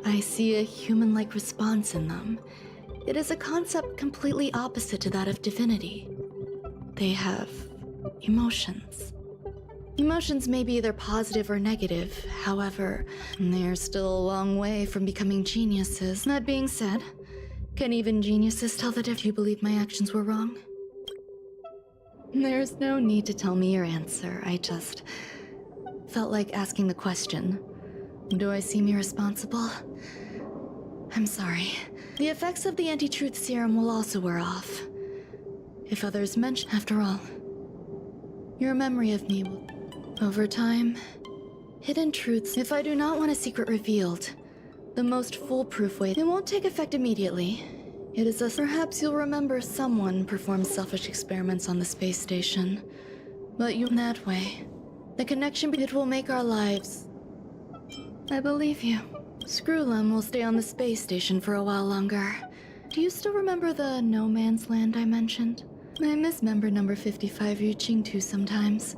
I see a human-like response in them. It is a concept completely opposite to that of divinity. They have emotions. Emotions may be either positive or negative, however, they're still a long way from becoming geniuses. That being said, can even geniuses tell that if you believe my actions were wrong? There's no need to tell me your answer. I just felt like asking the question. Do I seem irresponsible? I'm sorry. The effects of the anti-truth serum will also wear off. If others mention, after all, your memory of me will... Over time, hidden truths. If I do not want a secret revealed, the most foolproof way, it won't take effect immediately. It is perhaps you'll remember someone performed selfish experiments on the space station. But you, in that way, the connection, it will make our lives... I believe you. Screwlum will stay on the space station for a while longer. Do you still remember the no man's land I mentioned? I miss member number 55 reaching to sometimes.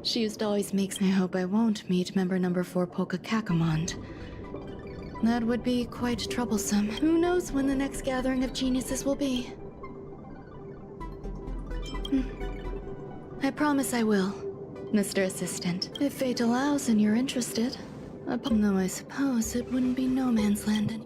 She used to always make... I hope I won't meet member number 4 Polka Kakamond. That would be quite troublesome. Who knows when the next gathering of geniuses will be? I promise I will, Mr. Assistant. If fate allows and you're interested. Though I suppose it wouldn't be no man's land.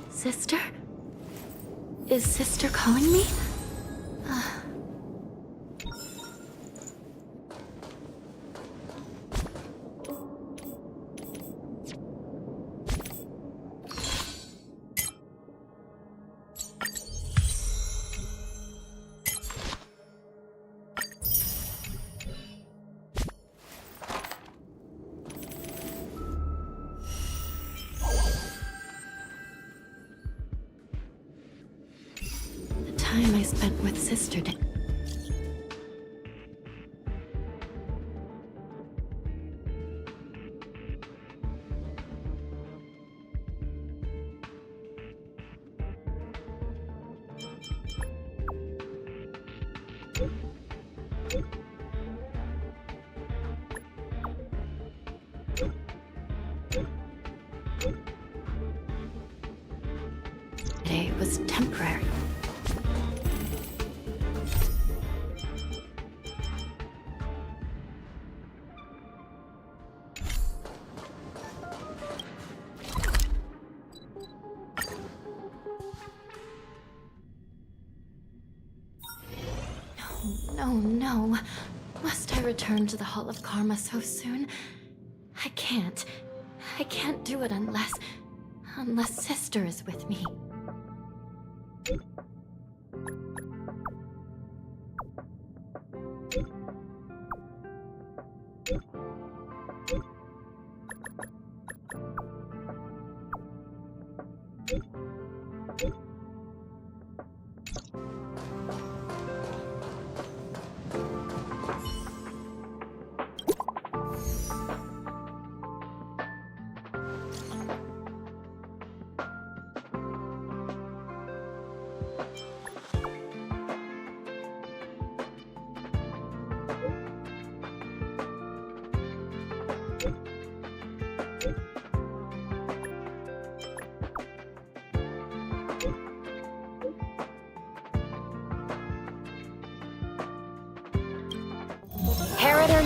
Sister? Is Sister calling me? Time I spent with Sister did. Today was temporary. No. Must I return to the Hall of Karma so soon? I can't do it unless Sister is with me.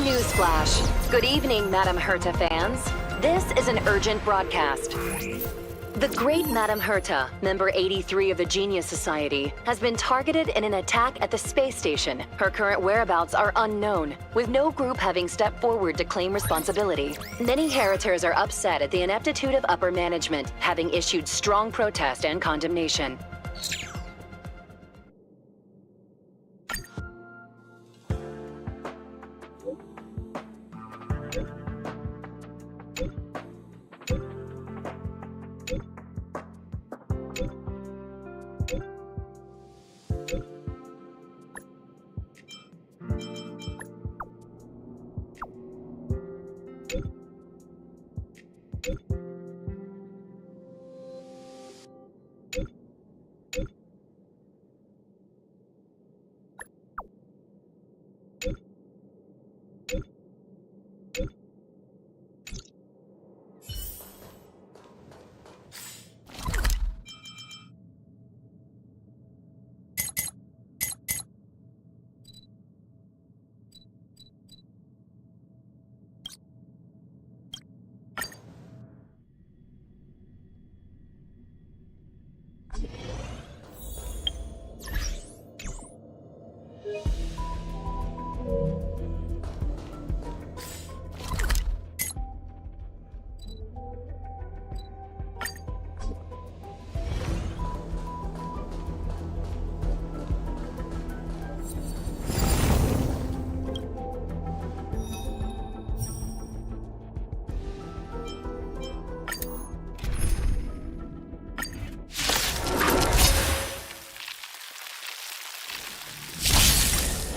Newsflash. Good evening, Madame Herta fans. This is an urgent broadcast. The great Madame Herta, member 83 of the Genius Society, has been targeted in an attack at the space station. Her current whereabouts are unknown, with no group having stepped forward to claim responsibility. Many Heritors are upset at the ineptitude of upper management, having issued strong protest and condemnation.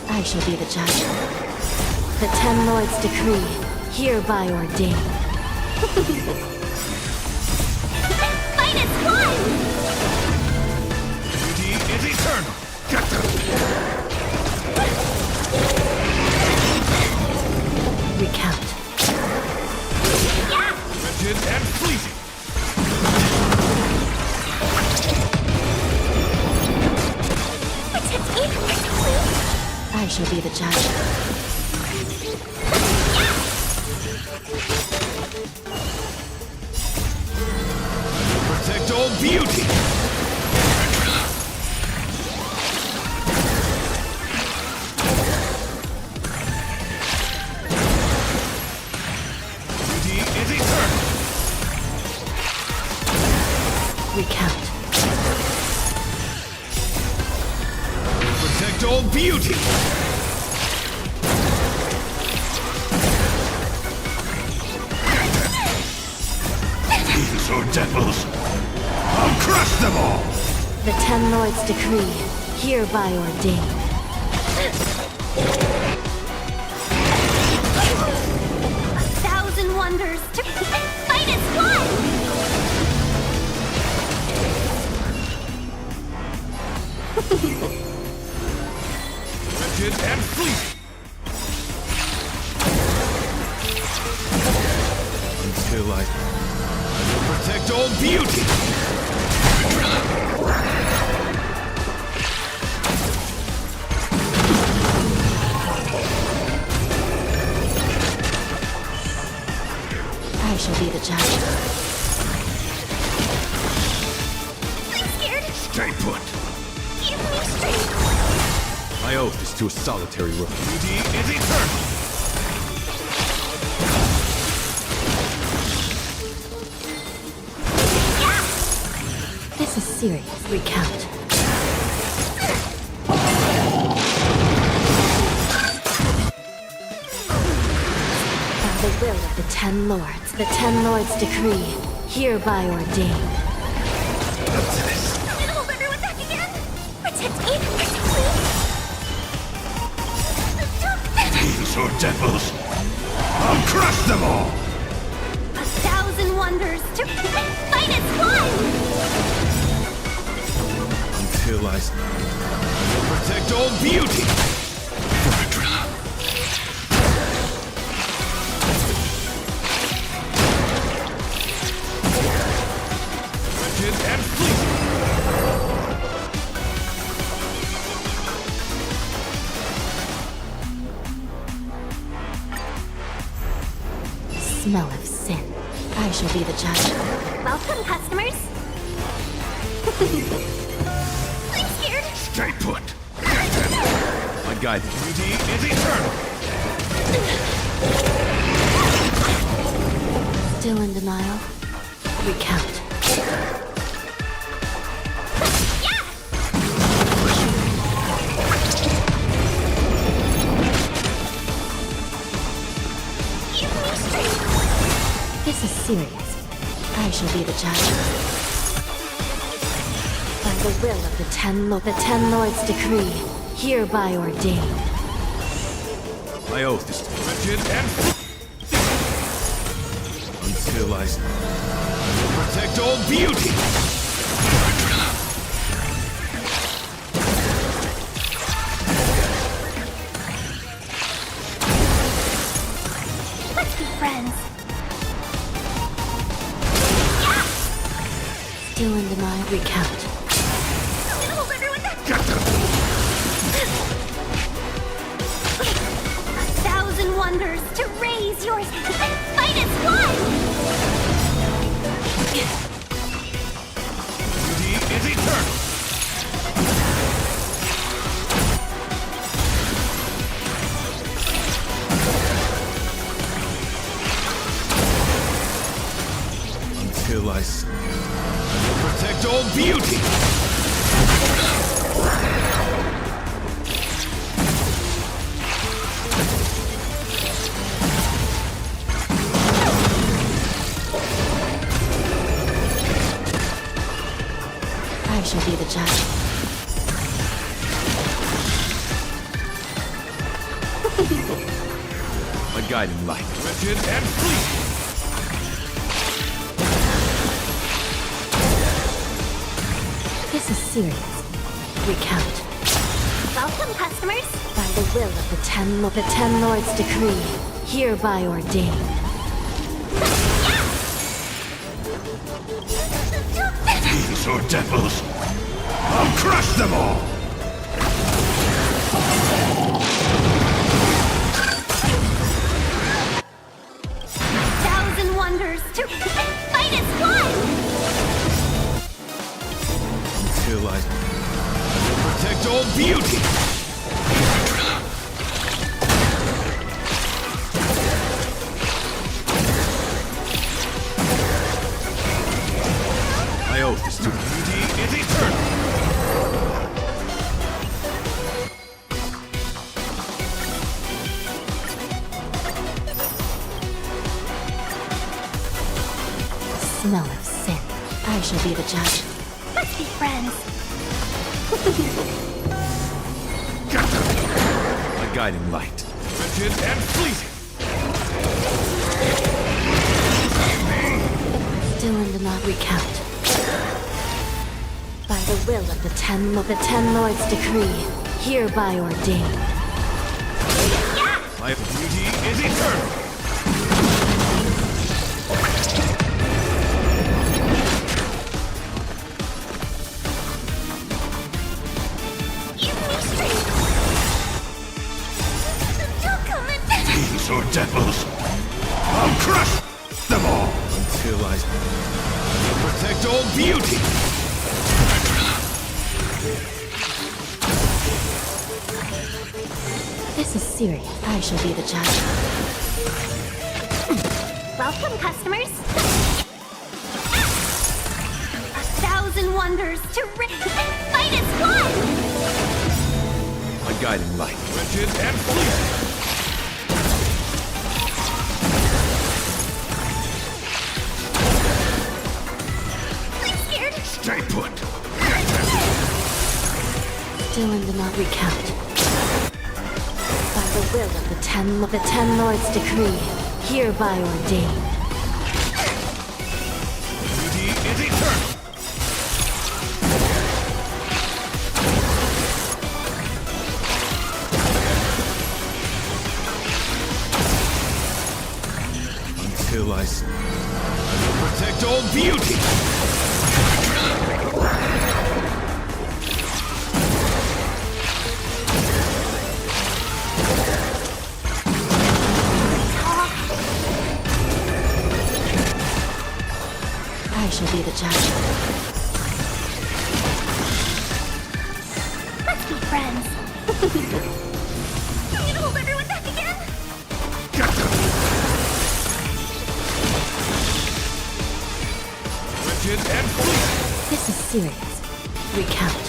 I shall be the judge. The Ten Lords' decree, hereby ordained. Minus one! Duty is eternal! Get them! Recount. Rigid and fleeting! I shall be the judge. Protect all beauty! Duty is eternal! Recount. Protect all beauty! These are devils! I'll crush them all! The Ten Lords' decree, hereby ordained. A thousand wonders to minus one! Rigid and fleeting! Until I protect all beauty! I shall be the judge. I'm scared. Stay put! Give me strength. My oath is to a solitary road. Duty is eternal! This is serious. Recount. By the will of the Ten Lords, the Ten Lords' decree, hereby ordained. It'll hold everyone back again. Protect me. These are devils! I'll crush them all! A thousand wonders to minus one! Until I protect all beauty! Verdra. Rigid and fleeting! shall be the judge. Welcome, customers. I'm scared. Stay put. My guiding duty is eternal. Still in denial? Recount. This is serious. I shall be the judge. By the will of the Ten Lords' decree, hereby ordained. My oath is rigid and until I protect all beauty. Let's be friends. Still in denial, recount. Hold everyone back. 1,000 wonders to raise yours and fight as one. Duty is eternal. Until I protect all beauty. I shall be the judge. My guiding light, rigid and fleeting. This is serious. Recount. Welcome, customers. By the will of the Ten Lords' decree, hereby ordained. These are devils. I'll crush them all. Thousand wonders to fight as one. Until I protect all beauty. My oath is to beauty is eternal. Smell of sin. I shall be the judge. Let's be friends. My guiding light, rigid and fleeting. Still in denial, recount. By the will of the Ten Lords' decree, hereby ordained. My beauty is eternal. These are devils. I'll crush them all until I protect all beauty. This is serious. I shall be the judge. Welcome, customers. 1,000 wonders to fight as one. My guiding light, rigid and fleeting. I'm scared. Stay put. Still in denial, recount. By the will of the Ten Lords' decree, hereby ordained. Beauty is eternal. Until I protect all beauty. I shall be the judge. Let's be friends. Can you hold everyone back again? Rigid and fleet. This is serious. Recount.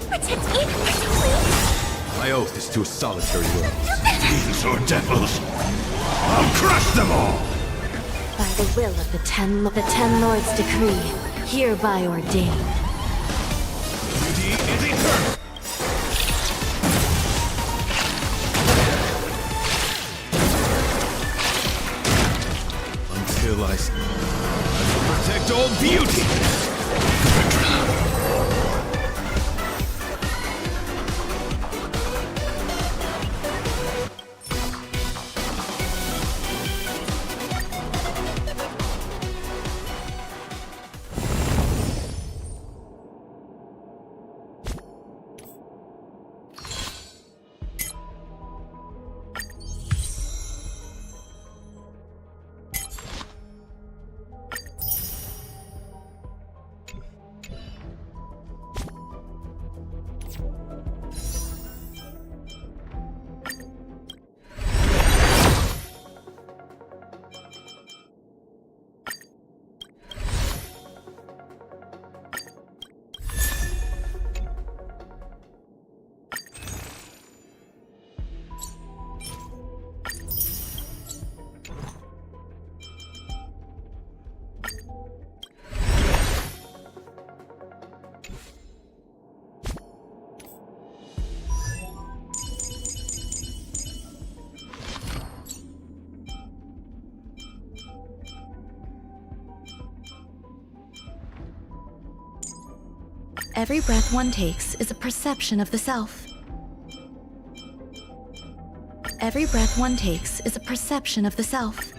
Protect me, please. My oath is to a solitary world. Fiends or devils, I'll crush them all! By the will of the Ten Lords' decree, hereby ordained. Duty is eternal. Until I will protect all beauty. Every breath one takes is a perception of the self. Every breath one takes is a perception of the self.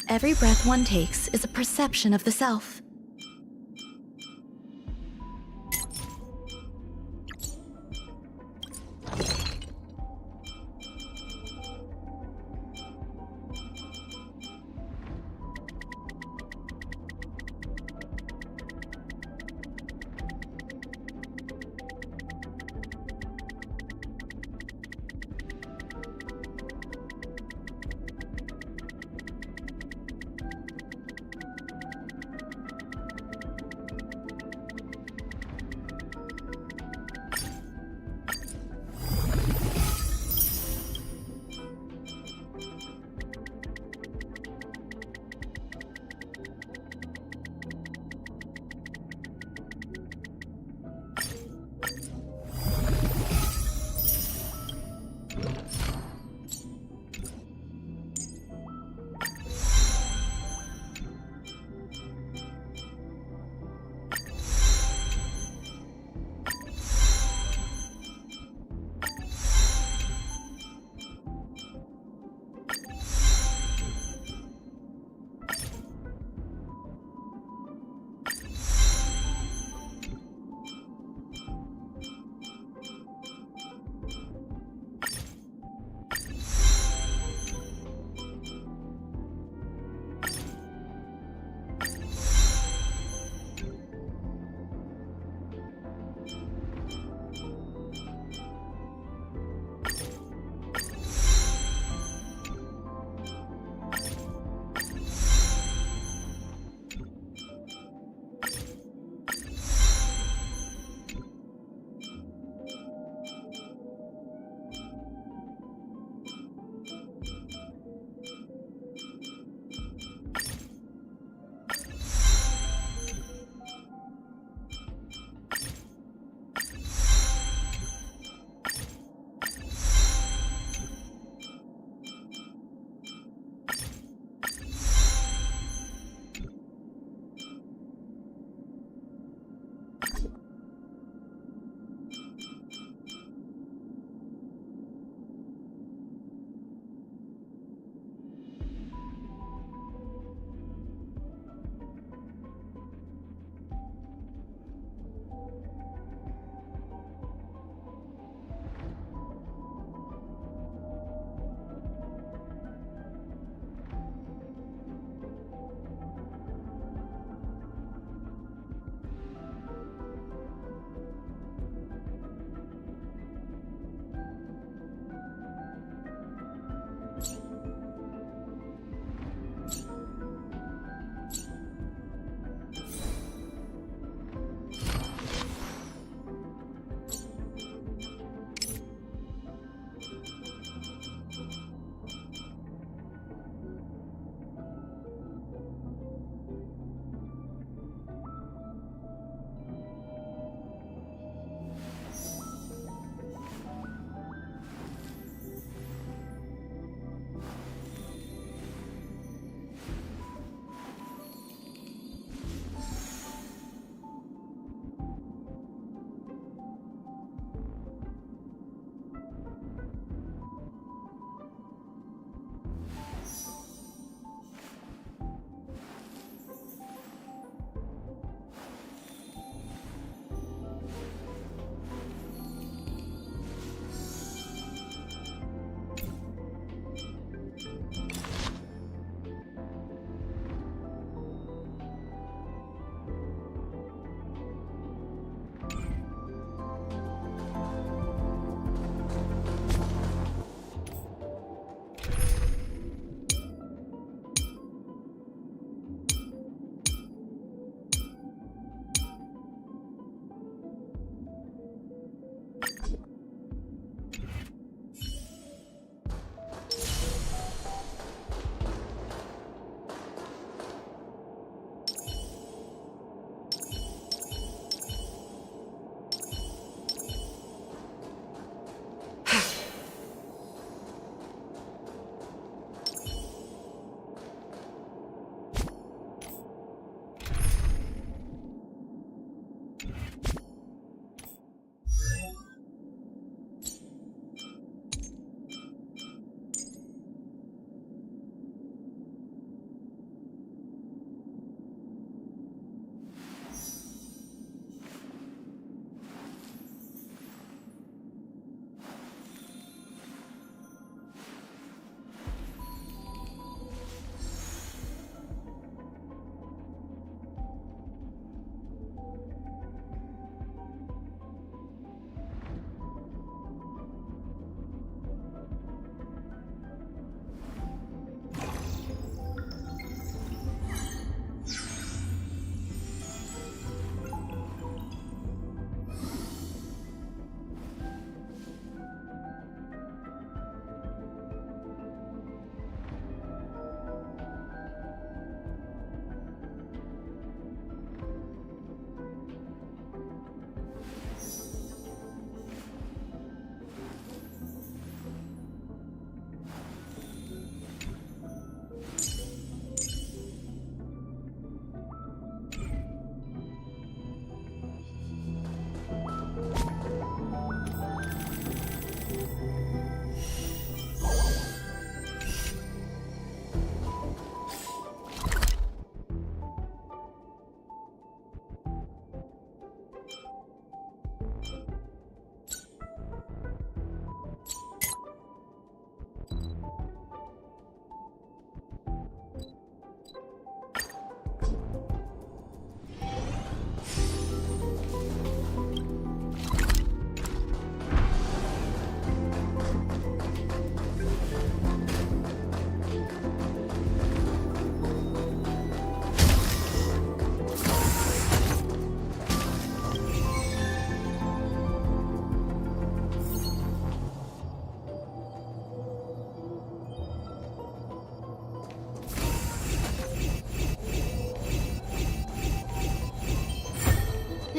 Every breath one takes is a perception of the self.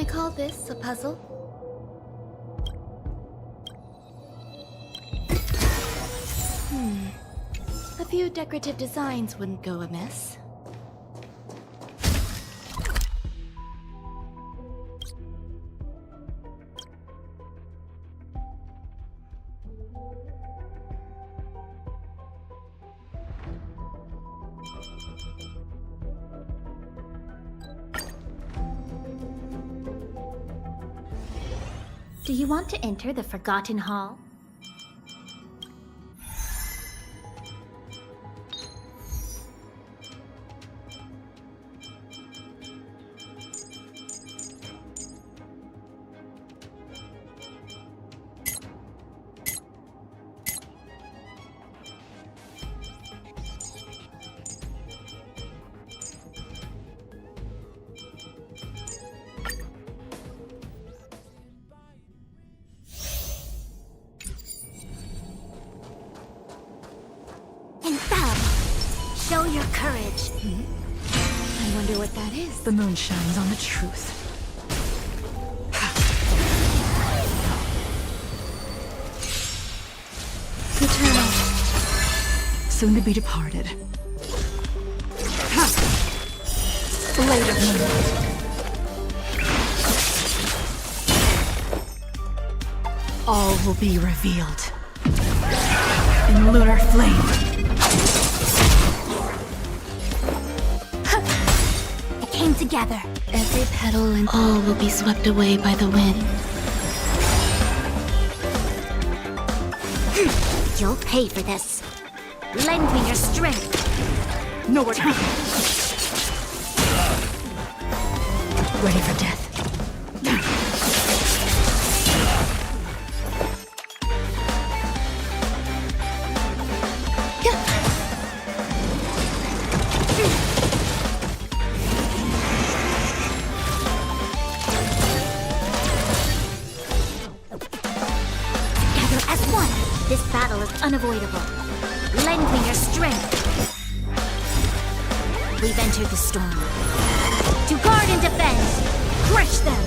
I call this a puzzle? A few decorative designs wouldn't go amiss. Do you want to enter the Forgotten Hall? Show your courage. I wonder what that is. The moon shines on the truth. Eternal. Soon to be departed. Blade of moonlight. All will be revealed. In lunar flame. Came together. Every petal and all will be swept away by the wind. You'll pay for this. Lend me your strength. Nowhere to ready for death. This battle is unavoidable. Lend me your strength. We've entered the storm. To guard and defend! Crush them!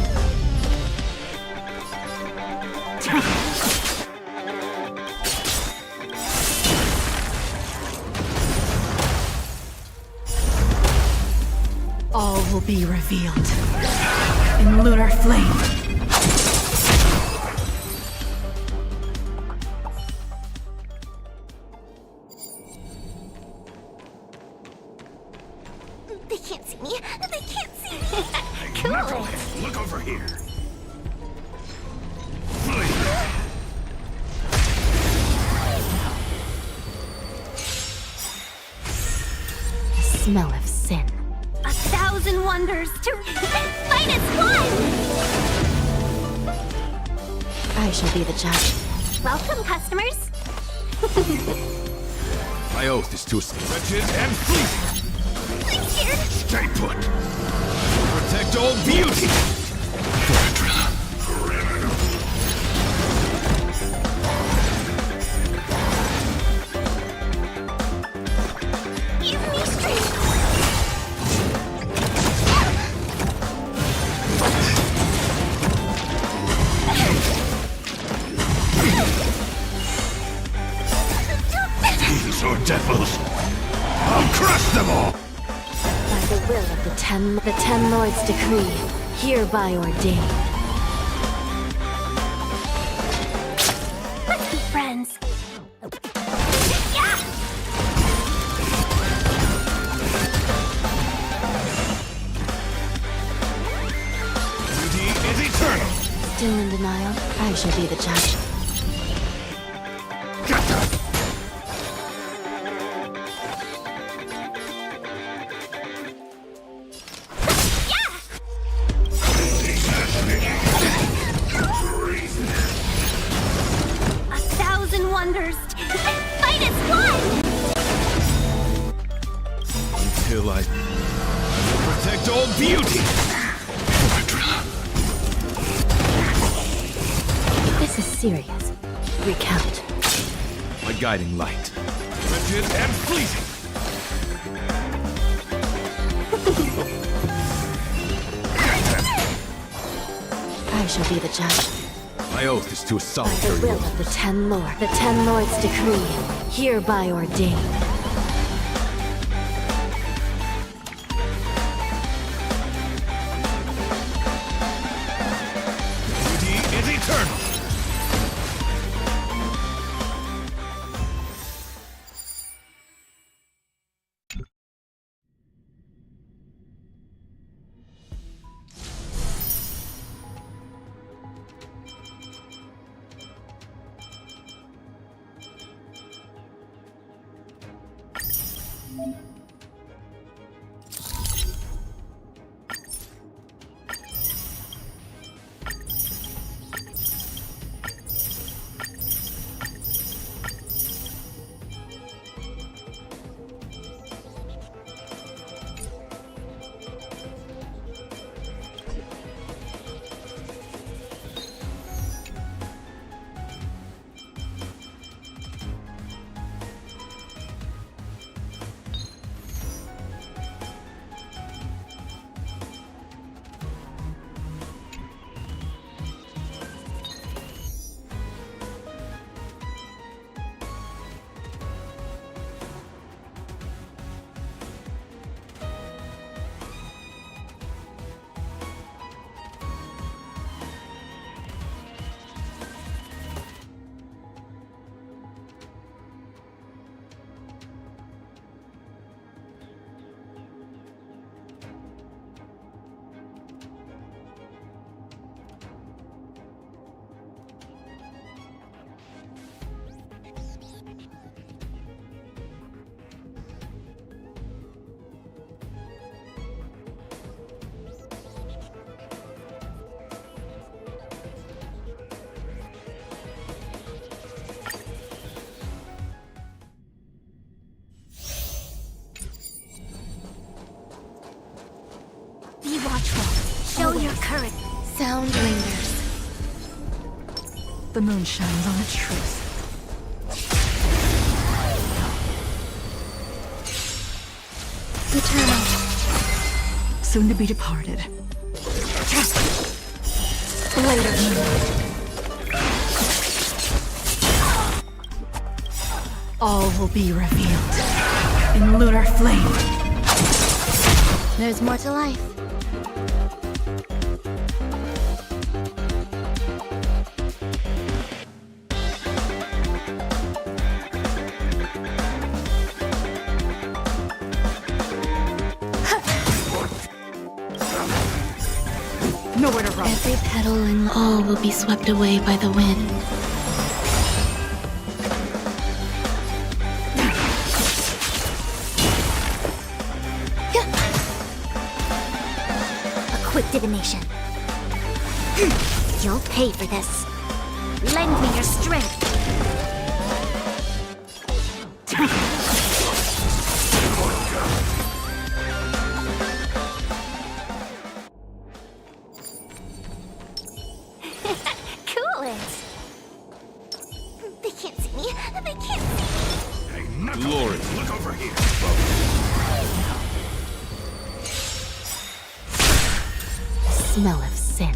All will be revealed. In lunar flame. They can't see me. They can't see me. Cool. Knucklehead, look over here. The smell of sin. 1,000 wonders to fight as one! I shall be the judge. Welcome, customers. My oath is to wretched and fleeting. I'm scared. Stay put. Protect all beauty. Give me strength. These are devils. I'll crush them all. By the will of the Ten Lords' decree, hereby ordained. Let's be friends. Beauty is eternal. Still in denial, I shall be the judge. Wonders. Fight as one! Until I protect all beauty. This is serious. Recount. My guiding light. Wretched and fleeting. I shall be the judge. My oath is to a By the solitary will oath. of the Ten Lord, the Ten Lords' decree, hereby ordained. Duty is eternal. Be watchful. Show your courage. Sound lingers. The moon shines on the truth. Eternal. Soon to be departed. Later. All will be revealed in lunar flame. There's more to life. Nowhere to run. Every petal and all will be swept away by the wind. A quick divination. You'll pay for this. Lend me your strength. Cool it. They can't see me. They can't see me. Glory, look over here. Smell of sin.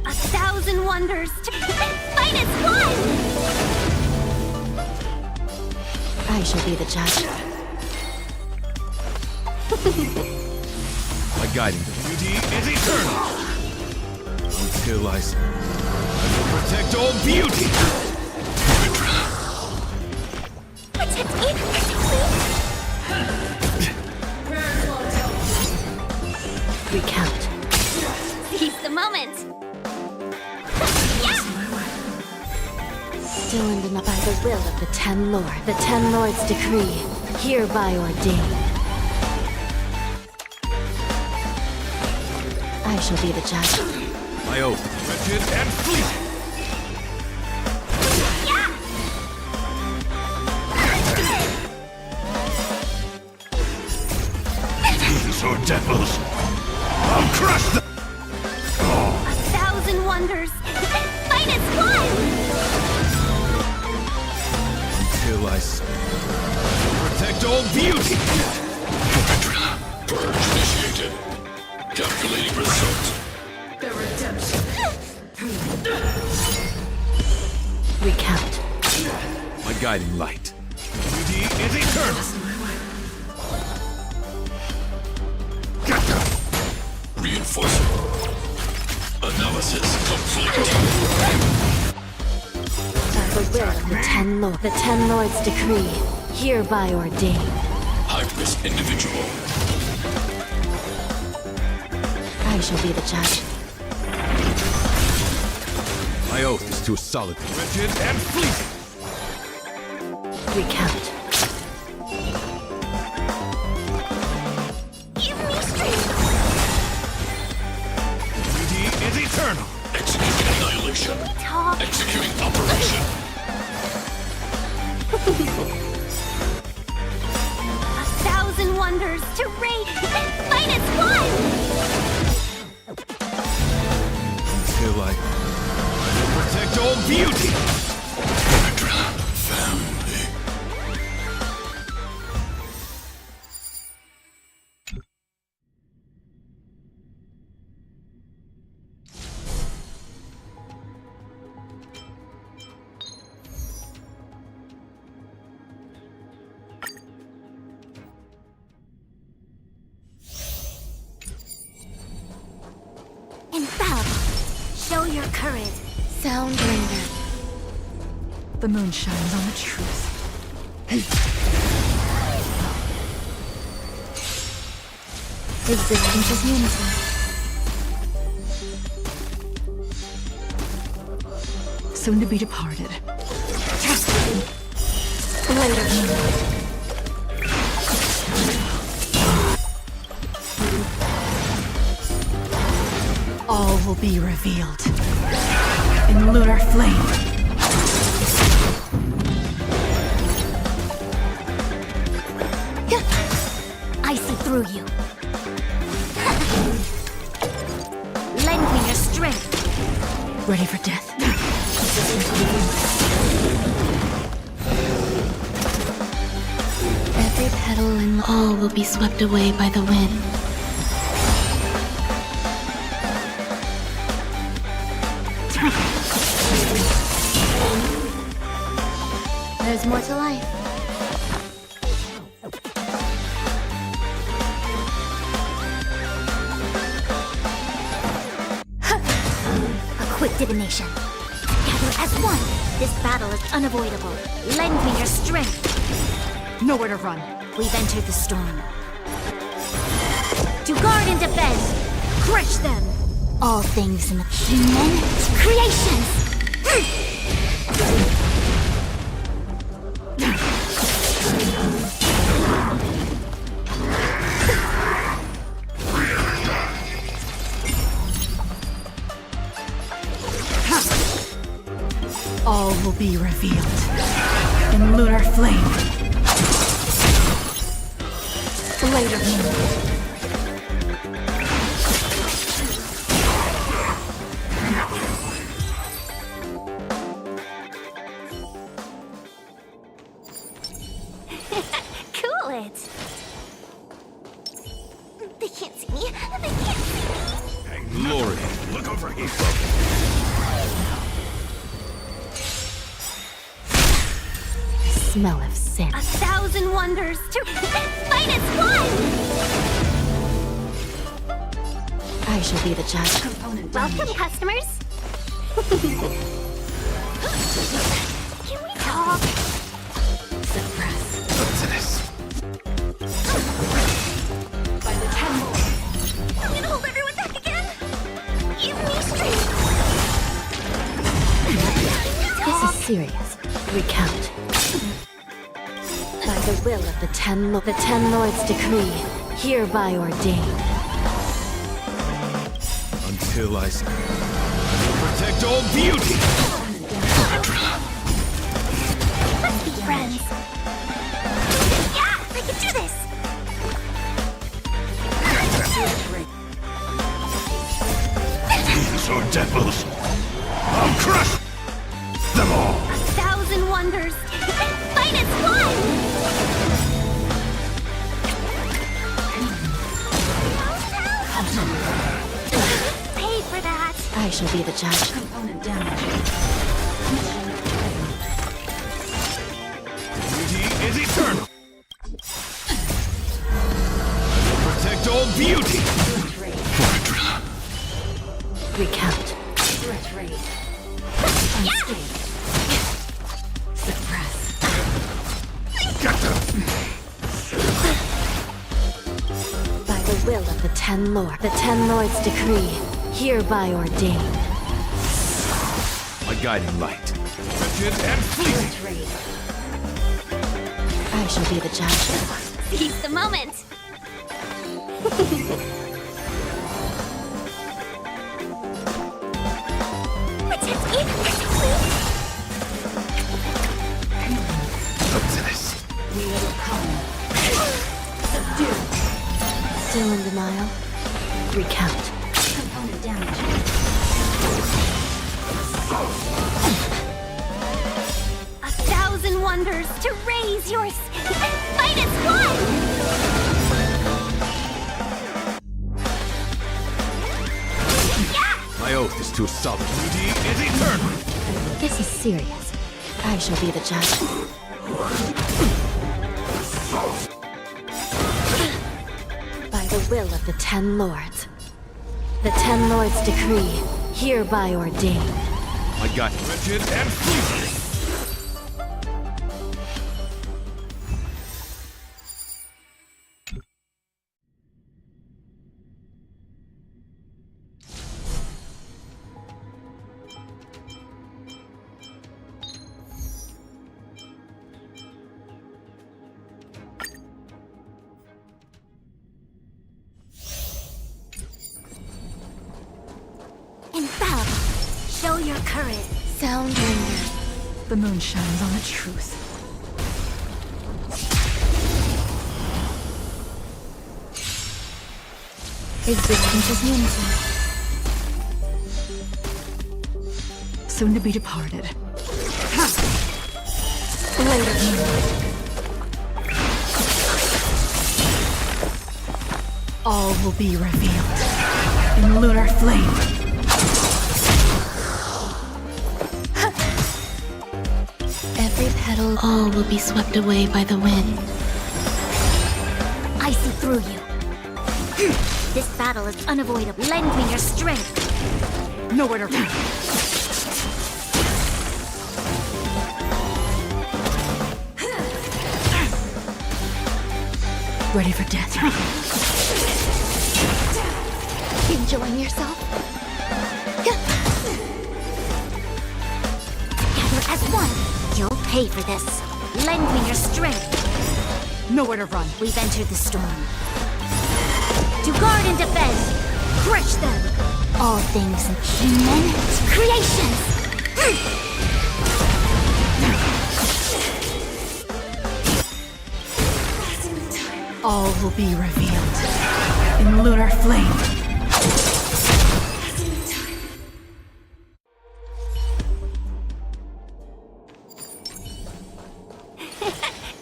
1,000 wonders. Fight as one. I shall be the judge. My guiding beauty is eternal. Until I will protect all beauty. Protect me. Recount. Seize the moment. Still and by the will of the Ten Lord, the Ten Lords' decree, hereby ordained. I shall be the judge. My oath, wretched and fleet. These are devils. I'll crush them. 1,000 wonders. Fight as one. Until I protect all beauty. Purge initiated. Calculating result. The redemption. guiding light. Duty is eternal! Reinforcement. Analysis complete. By the will of the Ten Lords' decree, hereby ordained. High-risk individual. I shall be the judge. My oath is to a solid, rigid, and fleeting. Recount. Give me strength! Duty is eternal! Executing annihilation. Talk. Executing operation. 1,000 wonders to raid fight as one! Until I will protect all beauty! Family. Infallible. Show your courage. Soundbringer. The moon shines on the truth. Existence is unity. Soon to be departed. Later. All will be revealed. In lunar flame. I see through you. Lend me your strength. Ready for death. Every petal and all will be swept away by the wind. There's more to life. A quick divination. Together as one. This battle is unavoidable. Lend me your strength. Nowhere to run. We've entered the storm. To guard and defend. Crush them. All things in the human creations. All will be revealed. In lunar flame. Later. Cool it. They can't see me. They can't see me. Glory, look over here. Smell of sin. 1,000 wonders to fight as one! I shall be the judge. Welcome, customers. Can we talk? Suppress. By the temple. I'm gonna hold everyone back again. Give me strength. This is serious. Recount. By the will of the Ten Lords' decree, hereby ordained. Until I protect all beauty! Let's be friends. Yeah, I can do this. These are devils. I'll crush them all. 1,000 wonders. Fight as one! Pay for that. I shall be the judge. Component damage. is eternal. Protect all beauty. Recount. Retreat. Unscathed. Suppress. By the will of the Ten Lords decree, hereby ordained. A guiding light. Rigid and fleeting. I shall be the judge. Seize the moment. Protect me, please. Up to this. We will come. Subdue. Still in denial? Recount. Component damage. 1,000 wonders to raise your fight as one! My oath is too solemn. Duty is eternal. This is serious. I shall be the judge. By the will of the Ten Lords. The Ten Lords decree, hereby ordained. I got rigid and fleeting. Infallible. Show your courage. Sound linger. The moon shines on the truth. Existence is unity. Soon to be departed. Later. All will be revealed in lunar flame. Every petal, all will be swept away by the wind. I see through you. This battle is unavoidable. Lend me your strength. Nowhere to run. Ready for death. Enjoying yourself? Together as one. You'll pay for this. Lend me your strength. Nowhere to run. We've entered the storm. To guard and defend. Crush them. All things human creations. All will be revealed in lunar flame.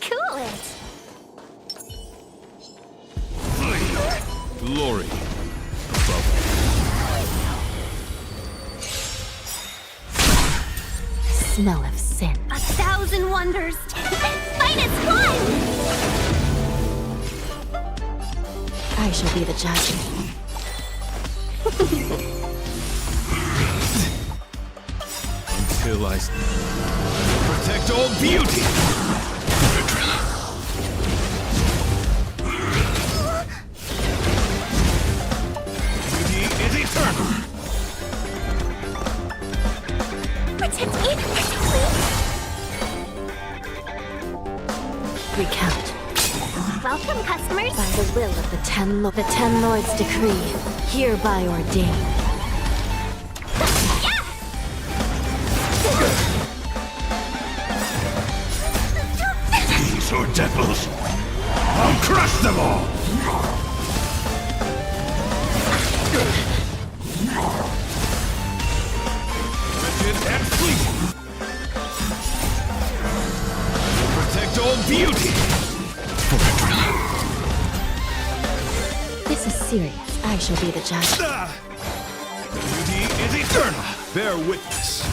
Cool it. Glory. Smell of sin. 1,000 wonders. Fight as one. I shall be the judge. Until I protect all beauty. Beauty is eternal. Protect me, please. Recount. Welcome, customers. By the will of the Ten Lords decree, hereby ordained. These are devils. I'll crush them all. Rigid and fleeting. Protect all beauty. This is serious. I shall be the judge. Beauty is eternal. Bear witness.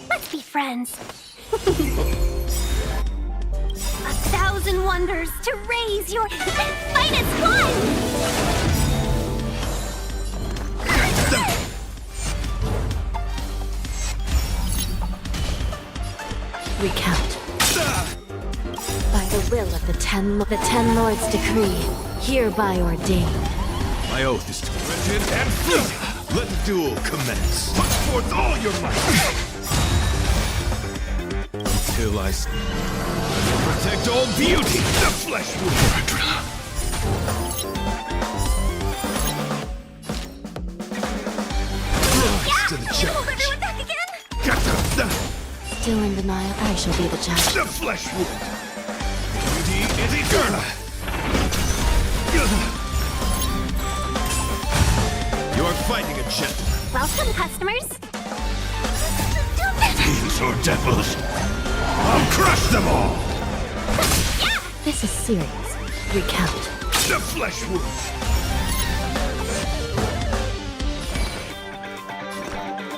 Let's be friends. 1,000 wonders to raise your finest one! Recount. By the will of the Ten Lords' decree, hereby ordained. My oath is to rigid and fleet. Let the duel commence. Put forth all your might. Until I protect all beauty. The flesh wound. To the challenge. Hold everyone back again? Still in denial, I shall be the judge. The flesh wound. Beauty is eternal. You're fighting a gentleman. Welcome, customers. Fiends or devils, I'll crush them all! This is serious. Recount. The flesh wound.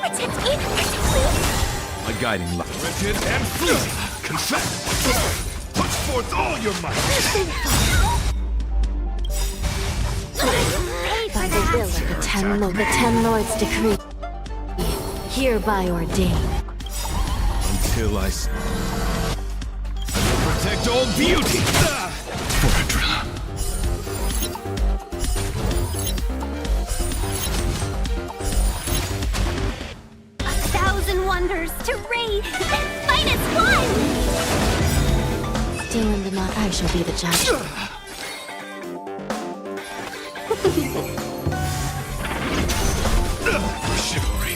Protect me, please. My guiding light. Rigid and fleet. Confess. Put forth all your might. By the will of the Ten Lords' decree, hereby ordained. Until I will protect all beauty. Foradrilla. 1,000 wonders to raise the finest one! Still in denial, I shall be the judge. Chivalry.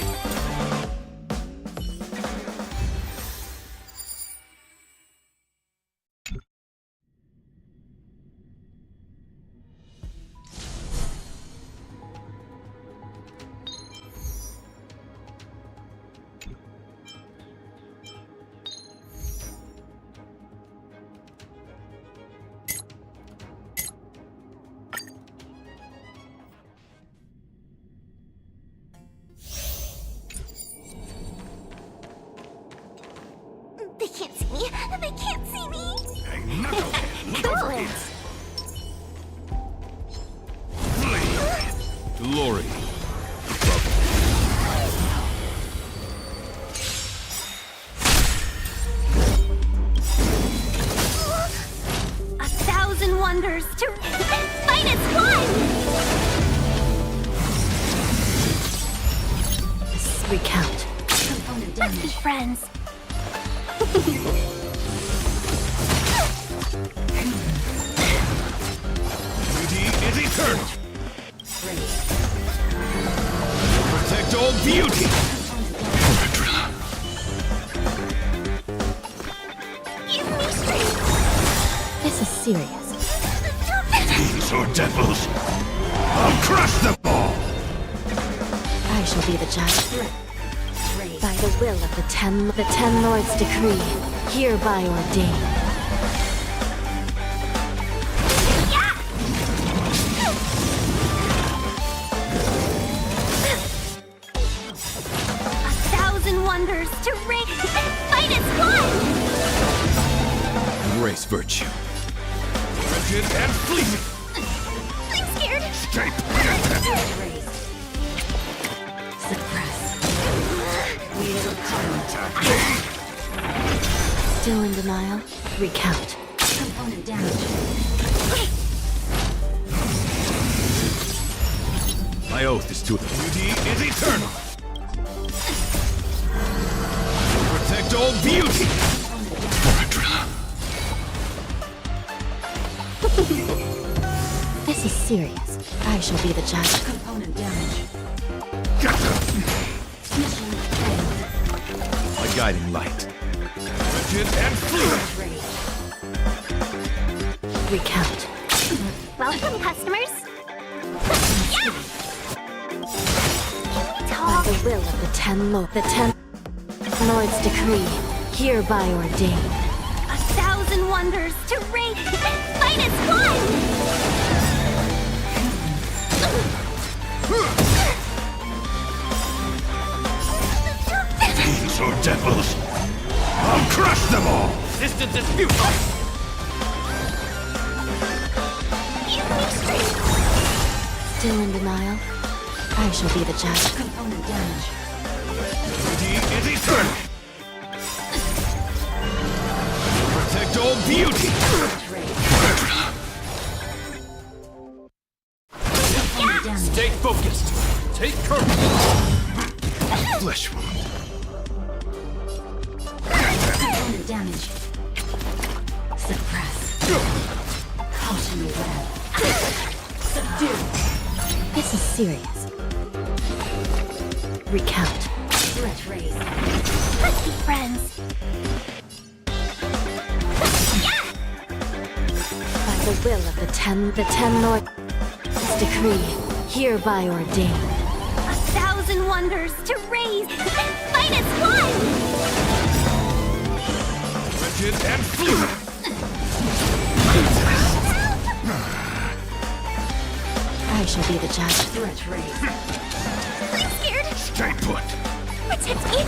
They can't see me. They can't see me. Glory. A 1,000 wonders to finest one! Recount. Let's be friends. Beauty is eternal. Protect all beauty. Give me strength. This is serious. Fiends or devils, I'll crush them all! I shall be the judge. By the will of the Ten Lords' decree, hereby ordained. A 1,000 wonders to raise the finest one! Embrace virtue. Rigid and fleeting. I'm scared. Escape. Still in denial? Recount. Component damage. My oath is to beauty is eternal. Protect all beauty. This is serious. I shall be the judge. Component damage. Mission failed. My guiding light. Rigid and fluid. Recount. Welcome, customers. By the will of the Ten Lords' decree, hereby ordained. 1,000 wonders to raise the finest one! Fiends or devils, I'll crush Still in denial? I shall be the judge. Component damage. Protect all beauty! Stay focused. Take courage. Flesh wound. Component damage. Suppress. Caution web. Subdue. This is serious. Recount. Threat raised. Let's be friends. By the will of the ten Lords decree, hereby ordained. 1,000 wonders to raise and fight as one! Rigid and fluid. I shall be the judge. Threat raised. I'm scared! Stay put. Protect me!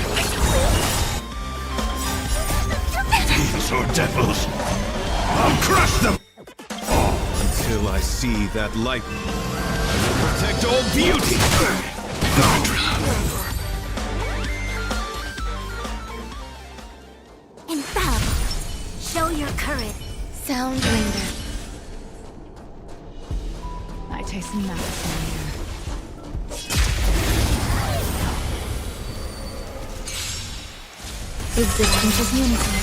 These are devils. I'll crush them. Until I see that light. Protect all beauty! Infallible. Show your courage. Sound Bringer. I taste nothing here. Existence is unity.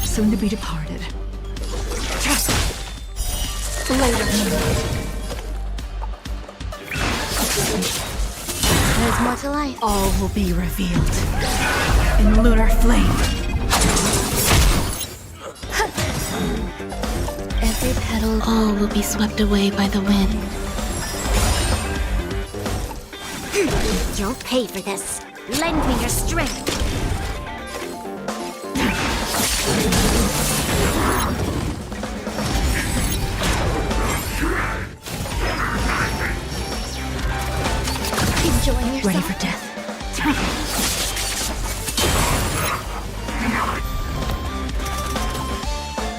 Soon to be departed. Later. There's more to life. All will be revealed in lunar flame. Every petal, all will be swept away by the wind. You'll pay for this. Lend me your strength. Enjoying yourself? Ready for death.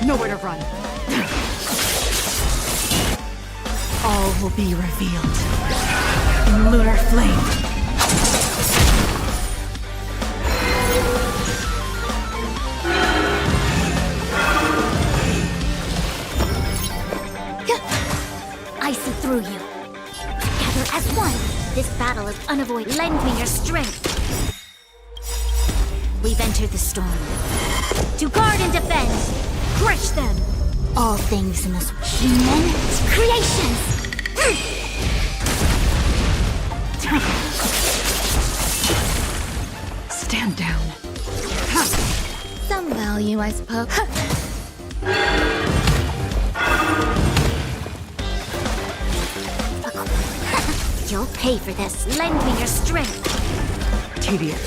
Nowhere to run. All will be revealed in lunar flame. I see through you. Together as one. This battle is unavoidable. Lend me your strength. We've entered the storm. To guard and defend. Crush them. All things in this human creations. Stand down. Some value, I suppose. You'll pay for this. Lend me your strength. Tedious.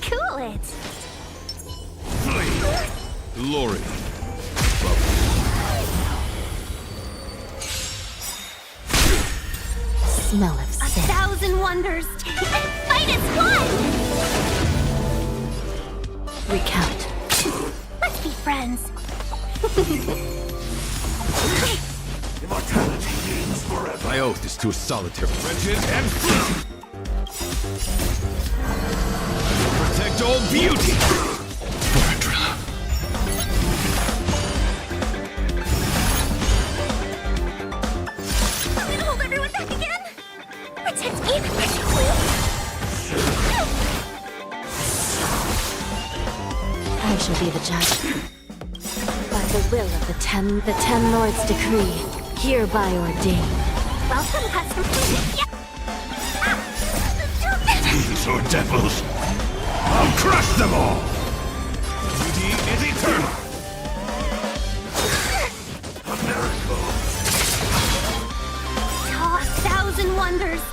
Cool it. Glory. Smell of sin. 1,000 wonders. Fight as one. Recount. Let's be friends. Immortality means forever. My oath is to a solitary. Rigid and fluid. Protect all beauty! I'm gonna hold everyone back again. Protect me. I shall be the judge. By the will of the ten Lords decree, hereby ordained. Welcome, custom. These are devils. I'll crush them all. Beauty is eternal. A miracle. Oh, 1,000 wonders!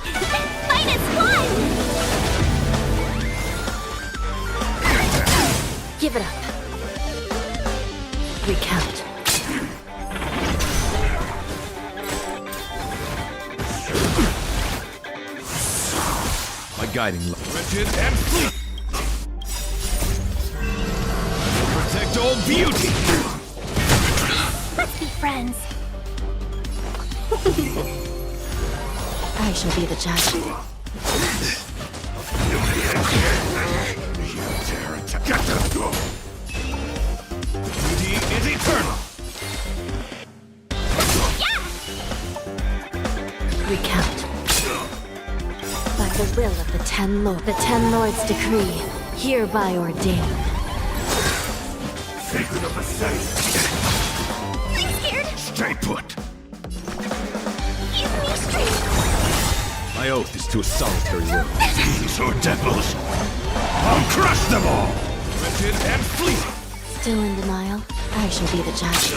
Minus one! Give it up. Recount. My guiding light. Wretched and fleet. Protect all beauty! Let's be friends. I shall be the judge. Get them go. Beauty is eternal. Recount. By the will of the Ten Lords decree, hereby ordain. Sacred of the Sage. I'm scared. Stay put. Give me strength. My oath is to a solitary will. These are devils. I'll crush them all. Wretched and fleeting. Still in denial? I shall be the judge.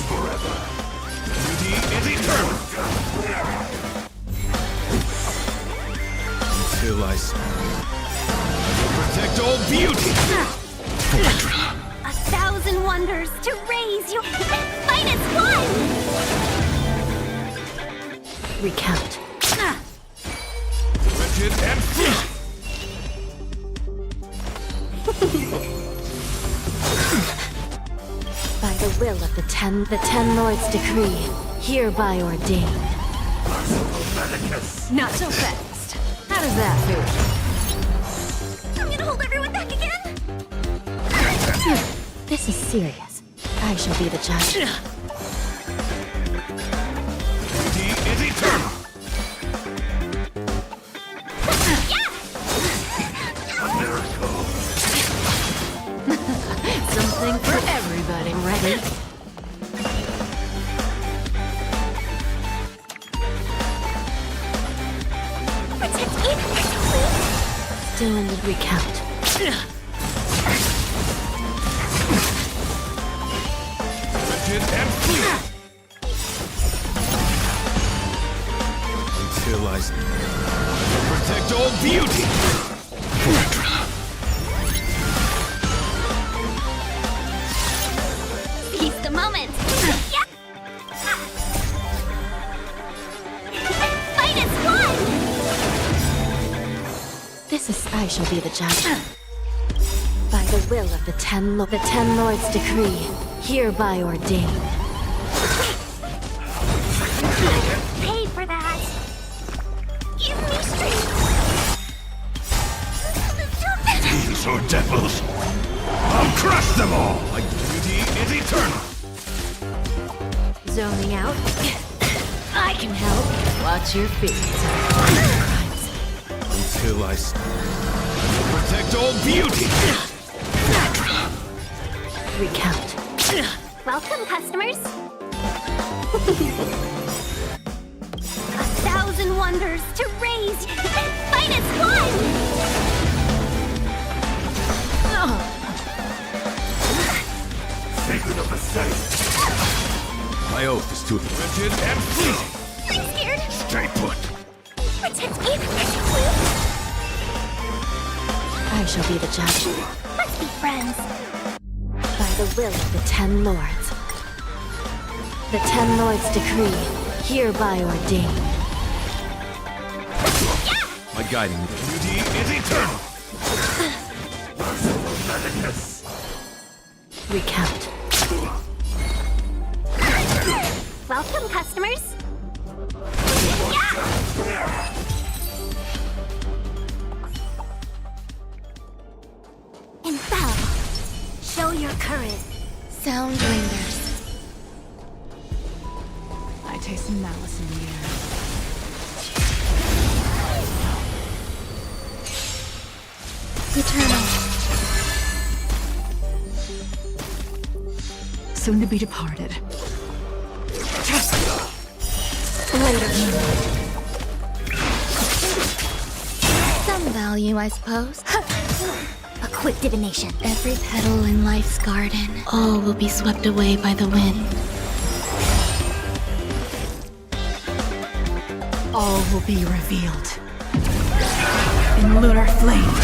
Forever. Beauty is eternal. Until I protect all beauty! 1,000 wonders to raise your minus one! Recount. Wretched and fleeting. By the will of the Ten Lords decree, hereby ordain. Not so fast. How does that feel? I'm gonna hold everyone back again? This is serious. I shall be the judge. Beauty is eternal. A miracle. Something for everybody. Ready? Protect it, please. Still in the recount. Wretched and fleeting. Until I protect all beauty! Seize the moment. Minus one! This is I shall be the judge. By the will of the Ten Lords decree, hereby ordain. Pay for that. Give me strength. These are devils. I'll crush them all. My beauty is eternal. Zoning out? I can help. Watch your feet. Until I protect all beauty! Recount. Welcome, customers. 1,000 wonders to raise minus one! Sacred of the Sage. My oath is to Wretched and fleeting. I'm scared. Stay put. Protect it, please. I shall be the judge. Let's be friends. By the will of the Ten Lords. The Ten Lords decree, hereby ordain. my guiding. Beauty is eternal. Recount. Welcome, customers. Infallible. Show your courage. Sound lingers. I taste some malice in the air. Eternal. Soon to be departed. Later. value, I suppose. A quick divination. Every petal in life's garden, all will be swept away by the wind. All will be revealed in lunar flame.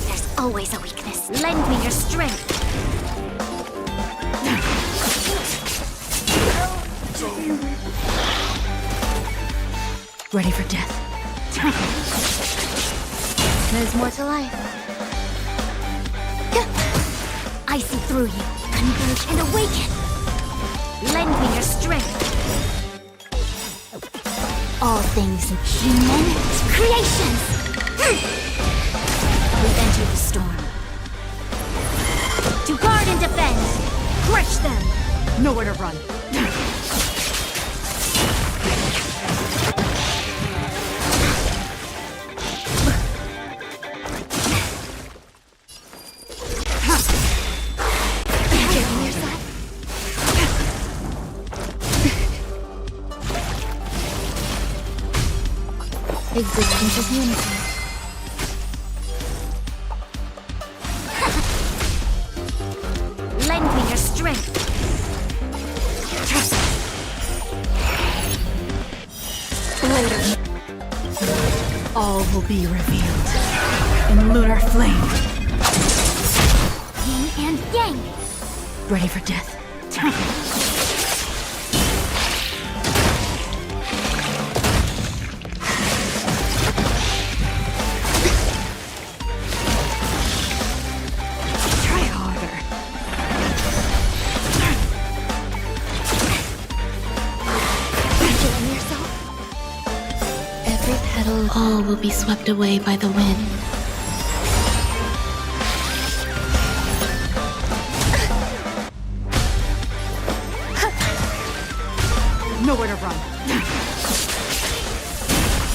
There's always a weakness. Lend me your strength. Ready for death. There's more to life. I see through you. Converge and awaken. Lend me your strength. All things human creations. We enter the storm. To guard and defend. Crush them. Nowhere to run. Existence is unity. Lend me your strength. Later. All will be revealed in lunar flame. Yin and yang. Ready for death. Try harder. Feeling yourself? Every petal, all will be swept away by the wind. Nowhere to run.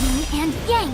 Yin and yang.